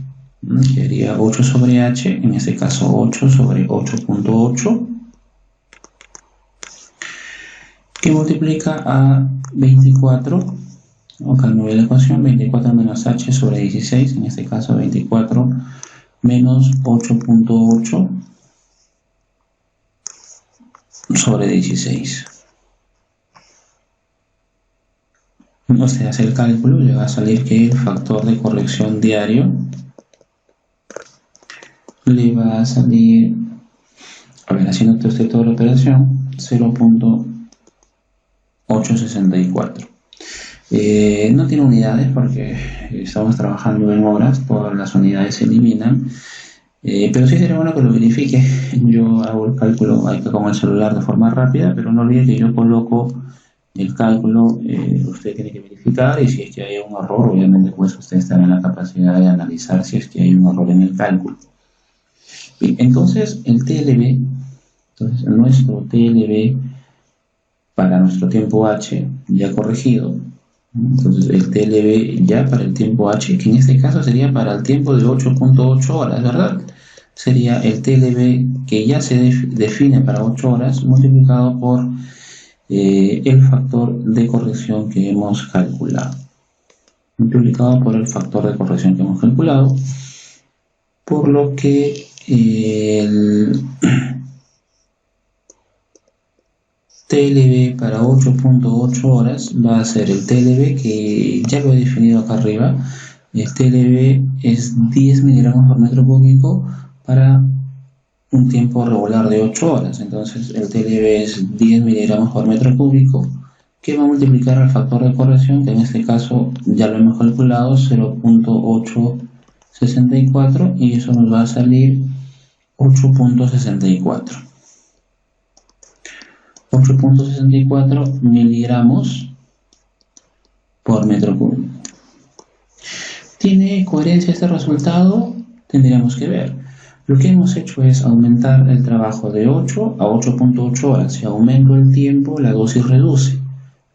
quedaría 8 sobre h, en este caso 8 sobre 8.8, que multiplica a 24, acá no veo la ecuación, 24 menos h sobre 16, en este caso 24 menos 8.8 sobre 16. Usted hace el cálculo y le va a salir que el factor de corrección diario le va a salir, a ver, haciendo usted toda la operación, 0.864. No tiene unidades porque estamos trabajando en horas, todas las unidades se eliminan, pero sí sería bueno que lo verifique. Yo hago el cálculo con el celular de forma rápida, pero no olvide que yo coloco el cálculo, usted tiene que verificar, y si es que hay un error, obviamente pues usted estará en la capacidad de analizar si es que hay un error en el cálculo. Bien, entonces el TLB, nuestro TLB para nuestro tiempo h ya corregido, Entonces el TLB ya para el tiempo H, que en este caso sería para el tiempo de 8.8 horas, ¿verdad? Sería el TLB que ya se define para 8 horas multiplicado por el factor de corrección que hemos calculado. Multiplicado por el factor de corrección que hemos calculado, por lo que el TLB para 8.8 horas va a ser el TLB que ya lo he definido acá arriba. El TLB es 10 miligramos por metro cúbico para un tiempo regular de 8 horas. Entonces el TLB es 10 miligramos por metro cúbico, que va a multiplicar al factor de corrección, que en este caso ya lo hemos calculado, 0.864, y eso nos va a salir 8.64. 8.64 miligramos por metro cúbico. ¿Tiene coherencia este resultado? Tendríamos que ver. Lo que hemos hecho es aumentar el trabajo de 8 a 8.8 horas. Si aumento el tiempo, la dosis reduce.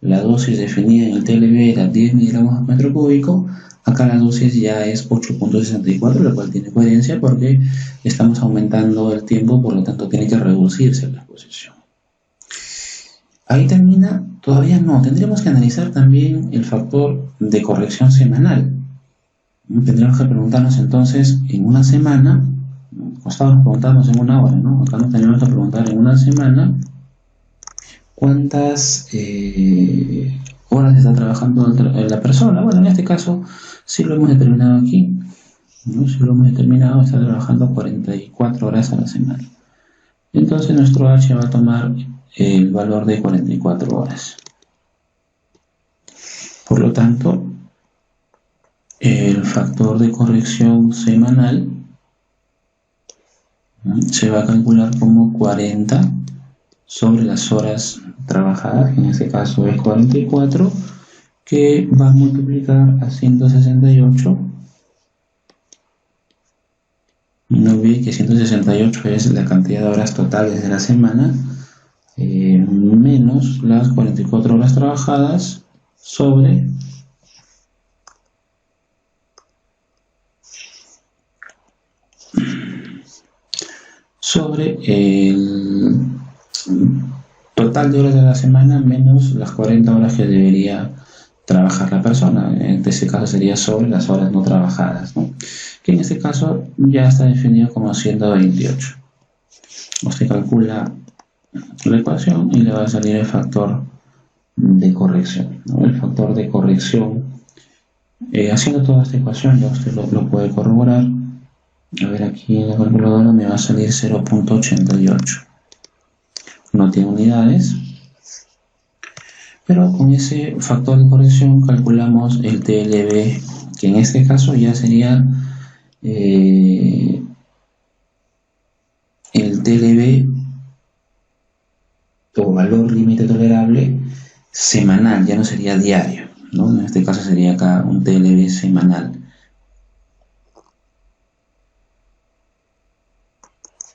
La dosis definida en el TLB era 10 miligramos por metro cúbico. Acá la dosis ya es 8.64, lo cual tiene coherencia porque estamos aumentando el tiempo, por lo tanto tiene que reducirse la exposición. Ahí termina, todavía no. Tendríamos que analizar también el factor de corrección semanal. Tendríamos que preguntarnos entonces en una semana, nos preguntamos en una hora, ¿no? Acá nos tenemos que preguntar en una semana cuántas horas está trabajando la persona. Bueno, en este caso sí lo hemos determinado aquí, ¿no? Sí lo hemos determinado, está trabajando 44 horas a la semana. Entonces nuestro H va a tomar el valor de 44 horas. Por lo tanto, el factor de corrección semanal se va a calcular como 40 sobre las horas trabajadas, en este caso es 44, que va a multiplicar a 168. No olviden que 168 es la cantidad de horas totales de la semana, menos las 44 horas trabajadas sobre el total de horas de la semana menos las 40 horas que debería trabajar la persona. En este caso sería sobre las horas no trabajadas, ¿no? Que en este caso ya está definido como 128. Usted calcula la ecuación y le va a salir el factor de corrección, ¿no? El factor de corrección, haciendo toda esta ecuación ya usted lo puede corroborar. A ver, aquí en la calculadora me va a salir 0.88. No tiene unidades, pero con ese factor de corrección calculamos el TLB, que en este caso ya sería el TLB o valor límite tolerable semanal, ya no sería diario, ¿no? En este caso sería acá un TLB semanal.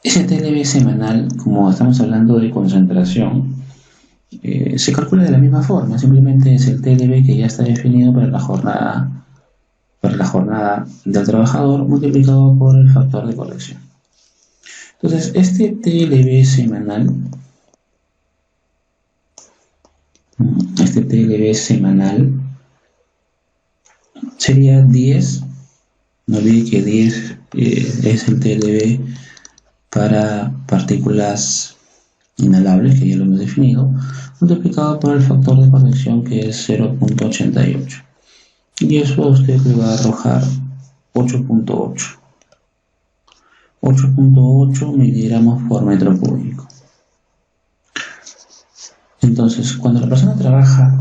Ese TLB semanal, como estamos hablando de concentración, se calcula de la misma forma, simplemente es el TLB que ya está definido para la jornada del trabajador multiplicado por el factor de corrección. Entonces, este TLB semanal sería 10, no olvide que 10 es el TLB para partículas inhalables, que ya lo hemos definido, multiplicado por el factor de corrección, que es 0.88. Y eso a usted le va a arrojar 8.8. 8.8 miligramos por metro cúbico. Entonces, cuando la persona trabaja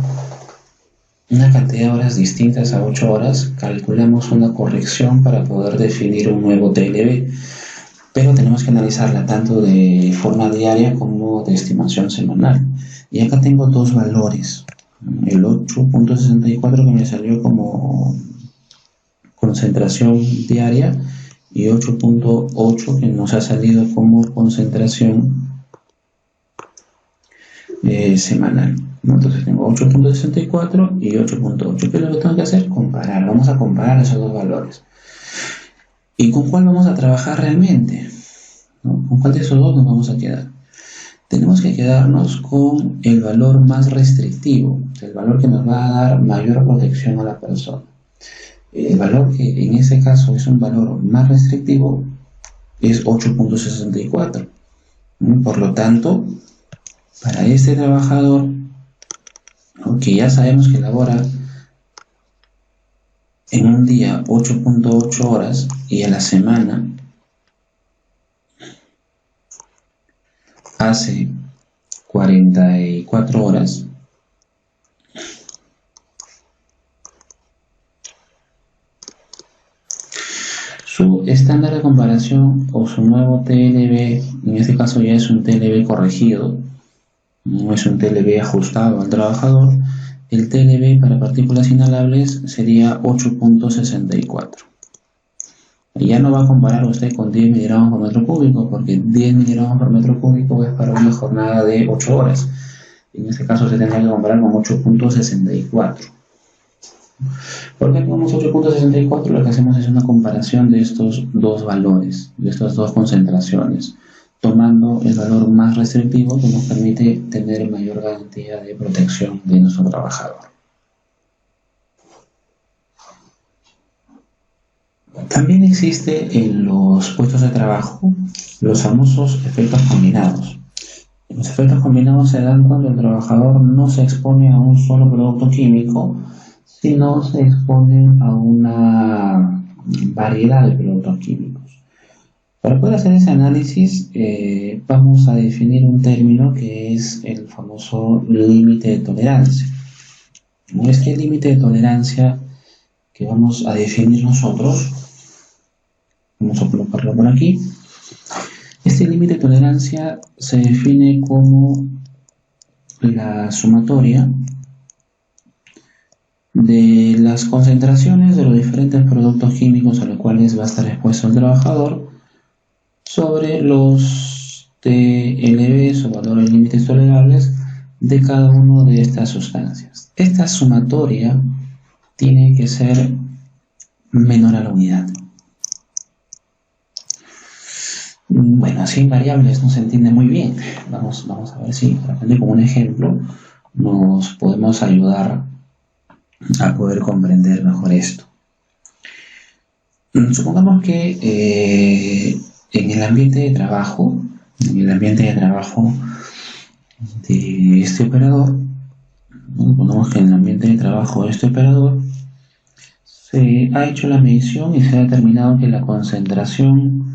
una cantidad de horas distintas a 8 horas, calculamos una corrección para poder definir un nuevo TLB. Pero tenemos que analizarla tanto de forma diaria como de estimación semanal. Y acá tengo dos valores. El 8.64 que me salió como concentración diaria y 8.8 que nos ha salido como concentración semanal, ¿no? Entonces tengo 8.64 y 8.8. ¿Qué es lo que tengo que hacer? Comparar. Vamos a comparar esos dos valores. ¿Y con cuál vamos a trabajar realmente? ¿No? ¿Con cuál de esos dos nos vamos a quedar? Tenemos que quedarnos con el valor más restrictivo, el valor que nos va a dar mayor protección a la persona. El valor que en ese caso es un valor más restrictivo es 8.64. Por lo tanto, para este trabajador, aunque ya sabemos que labora en un día 8.8 horas y a la semana hace 44 horas, su estándar de comparación o su nuevo TLB, en este caso ya es un TLB corregido, no es un TLB ajustado al trabajador, el TLB para partículas inhalables sería 8.64. Ya no va a comparar usted con 10 miligramos por metro cúbico, porque 10 miligramos por metro cúbico es para una jornada de 8 horas. En este caso se tendría que comparar con 8.64. ¿Por qué ponemos 8.64? Lo que hacemos es una comparación de estos dos valores, de estas dos concentraciones, tomando el valor más restrictivo que nos permite tener mayor garantía de protección de nuestro trabajador. También existe en los puestos de trabajo los famosos efectos combinados. Los efectos combinados se dan cuando el trabajador no se expone a un solo producto químico, sino se expone a una variedad de productos químicos. Para poder hacer ese análisis, vamos a definir un término que es el famoso límite de tolerancia. Este límite de tolerancia que vamos a definir nosotros, vamos a colocarlo por aquí. Este límite de tolerancia se define como la sumatoria de las concentraciones de los diferentes productos químicos a los cuales va a estar expuesto el trabajador sobre los TLBs o valores límites tolerables de cada una de estas sustancias. Esta sumatoria tiene que ser menor a la unidad. Bueno, así en variables no se entiende muy bien. Vamos a ver si, de repente, con un ejemplo nos podemos ayudar a poder comprender mejor esto. Supongamos que en el ambiente de trabajo de este operador, supongamos que en el ambiente de trabajo de este operador se ha hecho la medición y se ha determinado que la concentración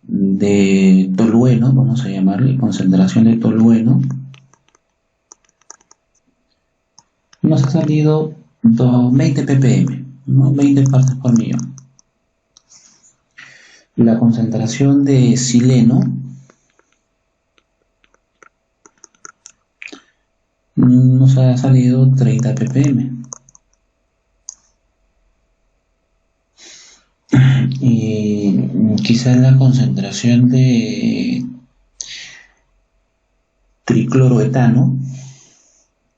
de tolueno, vamos a llamarle concentración de tolueno, nos ha salido 20 ppm, ¿no? 20 partes por millón. La concentración de sileno nos ha salido 30 ppm. Y quizás la concentración de tricloroetano,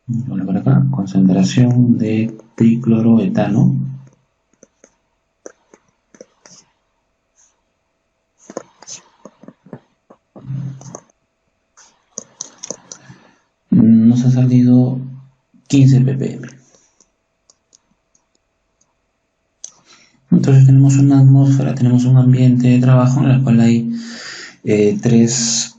bueno, por acá, concentración de tricloroetano nos ha salido 15 ppm. Entonces tenemos una atmósfera, tenemos un ambiente de trabajo en el cual hay tres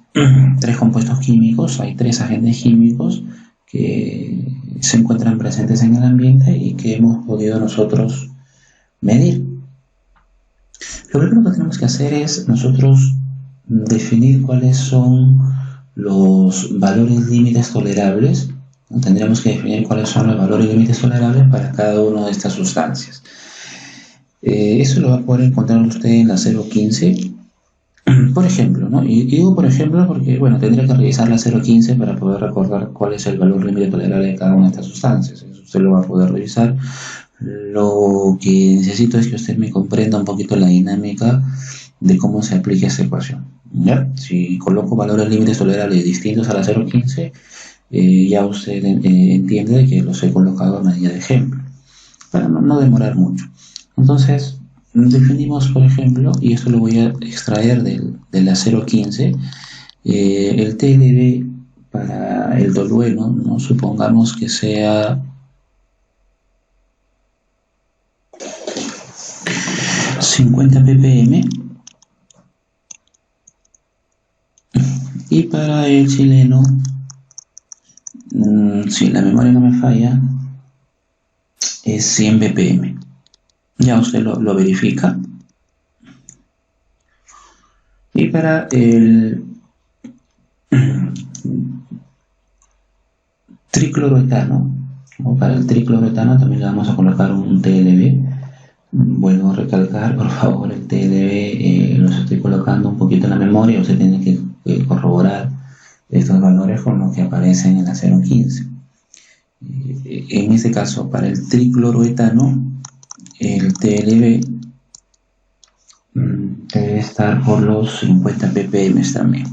compuestos químicos, hay tres agentes químicos que se encuentran presentes en el ambiente y que hemos podido nosotros medir. Lo primero que tenemos que hacer es nosotros definir cuáles son los valores límites tolerables. Tendremos que definir cuáles son los valores límites tolerables para cada una de estas sustancias. Eso lo va a poder encontrar usted en la 015, por ejemplo, ¿no? Y digo por ejemplo porque, bueno, tendría que revisar la 015 para poder recordar cuál es el valor límite tolerable de cada una de estas sustancias. Eso usted lo va a poder revisar. Lo que necesito es que usted me comprenda un poquito la dinámica de cómo se aplica esta ecuación, ¿ya? Si coloco valores límites tolerables distintos a la 015, ya usted entiende de que los he colocado a medida de ejemplo, para no demorar mucho. Entonces, definimos, por ejemplo, y esto lo voy a extraer de la 015, el TLB para el tolueno, ¿no? Supongamos que sea 50 ppm, y para el chileno, si la memoria no me falla, es 100 ppm. Ya usted lo verifica. Y para el tricloroetano, o para el tricloroetano también le vamos a colocar un TLB. Vuelvo a recalcar, por favor, el TLB los estoy colocando un poquito en la memoria. Usted tiene que corroborar estos valores con los que aparecen en la 015. En este caso, para el tricloroetano, el TLB debe estar por los 50 ppm también.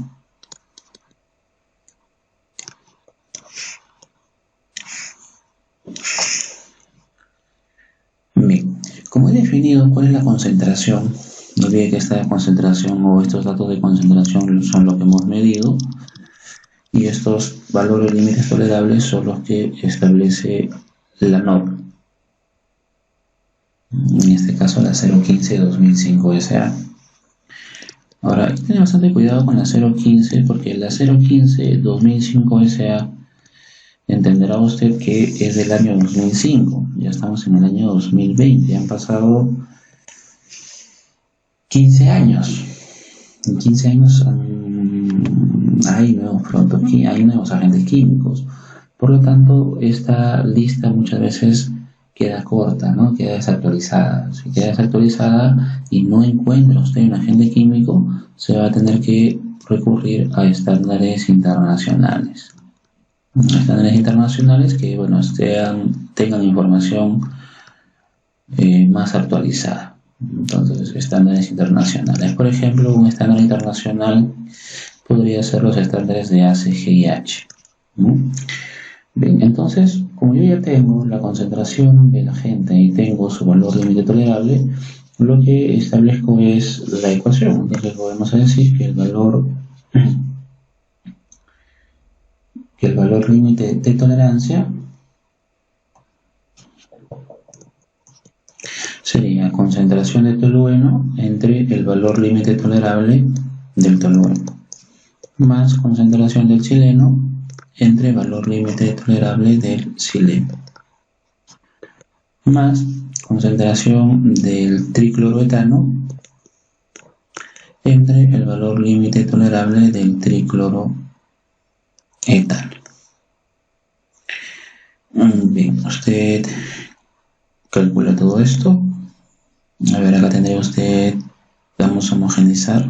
Bien, como he definido cuál es la concentración, no olvide que esta concentración o estos datos de concentración son lo que hemos medido, y estos valores límites tolerables son los que establece la norma. En este caso la 015-2005 SA. Ahora, hay que tener bastante cuidado con la 015 porque la 015-2005 SA entenderá usted que es del año 2005. Ya estamos en el año 2020, han pasado 15 años. En 15 años hay nuevos productos, hay nuevos agentes químicos. Por lo tanto, esta lista muchas veces queda corta, ¿no? Queda desactualizada. Si queda desactualizada y no encuentra usted un agente químico, se va a tener que recurrir a estándares internacionales. Estándares internacionales que, bueno, tengan información más actualizada. Entonces, estándares internacionales. Por ejemplo, un estándar internacional podría ser los estándares de ACGIH. Bien, entonces, como yo ya tengo la concentración del agente y tengo su valor límite tolerable, lo que establezco es la ecuación. Entonces, podemos decir que el valor límite de tolerancia sería concentración de tolueno entre el valor límite tolerable del tolueno más concentración del xileno entre valor límite tolerable del xileno más concentración del tricloroetano entre el valor límite tolerable del tricloroetano. Bien, usted calcula todo esto. A ver, acá tendría usted, vamos a homogenizar.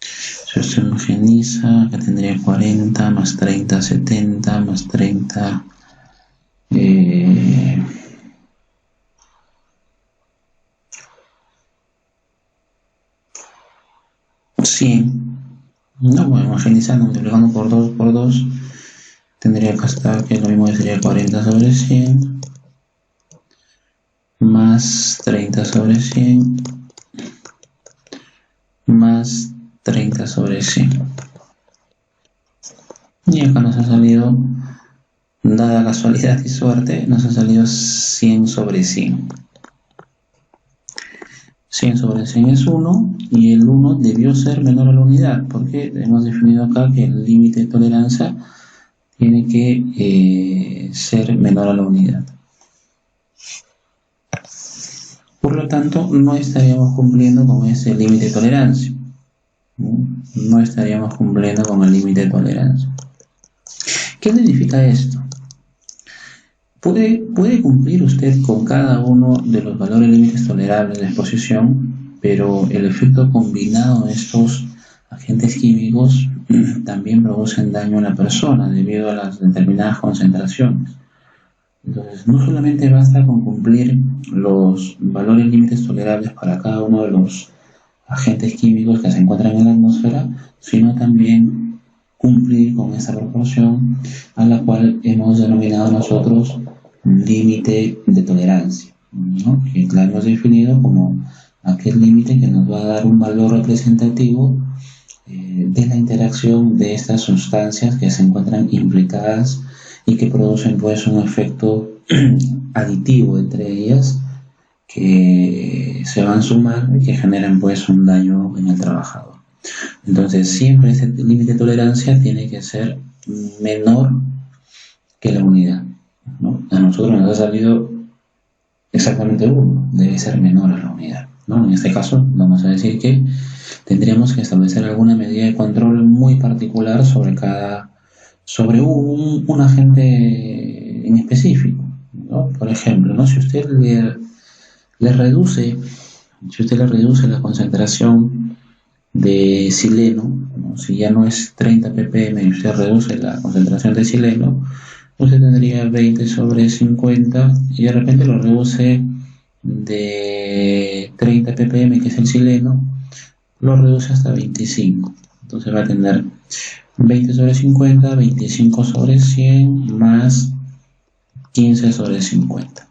Si se homogeniza, acá tendría 40 más 30, 70 más 30, 100. No, bueno, homogenizando, multiplicando por 2, tendría que estar, que es lo mismo que sería 40 sobre 100, más 30 sobre 100, más 30 sobre 100. Y acá nos ha salido, dada casualidad y suerte, nos ha salido 100 sobre 100. 100 sobre 100 es 1, y el 1 debió ser menor a la unidad, porque hemos definido acá que el límite de tolerancia tiene que ser menor a la unidad. Por lo tanto, no estaríamos cumpliendo con ese límite de tolerancia. No estaríamos cumpliendo con el límite de tolerancia. ¿Qué significa esto? Puede cumplir usted con cada uno de los valores límites tolerables de exposición, pero el efecto combinado de estos agentes químicos también producen daño a la persona debido a las determinadas concentraciones. Entonces, no solamente basta con cumplir los valores límites tolerables para cada uno de los agentes químicos que se encuentran en la atmósfera, sino también cumplir con esta proporción a la cual hemos denominado nosotros límite de tolerancia, ¿no? Que la hemos definido como aquel límite que nos va a dar un valor representativo de la interacción de estas sustancias que se encuentran implicadas y que producen pues un efecto aditivo entre ellas, que se van sumando y que generan pues un daño en el trabajador. Entonces siempre ese límite de tolerancia tiene que ser menor que la unidad, ¿no? A nosotros nos ha salido exactamente 1, debe ser menor a la unidad, ¿no? En este caso vamos a decir que tendríamos que establecer alguna medida de control muy particular sobre un agente en específico, ¿no? Por ejemplo, ¿no? Si usted le reduce la concentración de sileno, ¿no? Si ya no es 30 ppm y usted reduce la concentración de sileno, usted tendría 20 sobre 50 y de repente lo reduce de 30 ppm, que es el sileno, lo reduce hasta 25. Entonces va a tener 20 sobre 50, 25 sobre 100 más 15 sobre 50.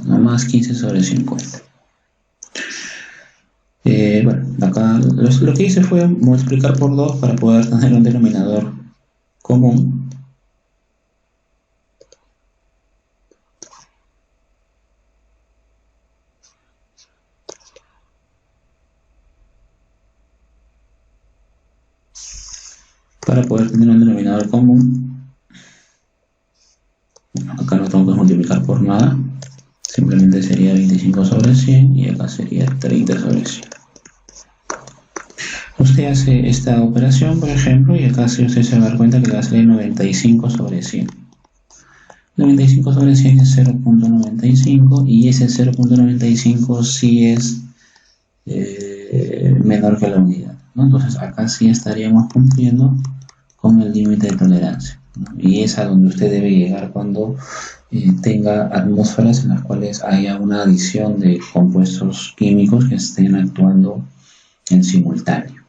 No más 15 sobre 50. Bueno, acá lo que hice fue multiplicar por 2 para poder tener un denominador común. Para poder tener un denominador común, acá no tengo que multiplicar por nada, simplemente sería 25 sobre 100 y acá sería 30 sobre 100. Usted hace esta operación, por ejemplo, y acá si usted se va a dar cuenta que le va a salir 95 sobre 100. 95 sobre 100 es 0.95 y ese 0.95 sí es menor que la unidad, ¿no? Entonces acá sí estaríamos cumpliendo con el límite de tolerancia, ¿no? Y es a donde usted debe llegar cuando tenga atmósferas en las cuales haya una adición de compuestos químicos que estén actuando en simultáneo.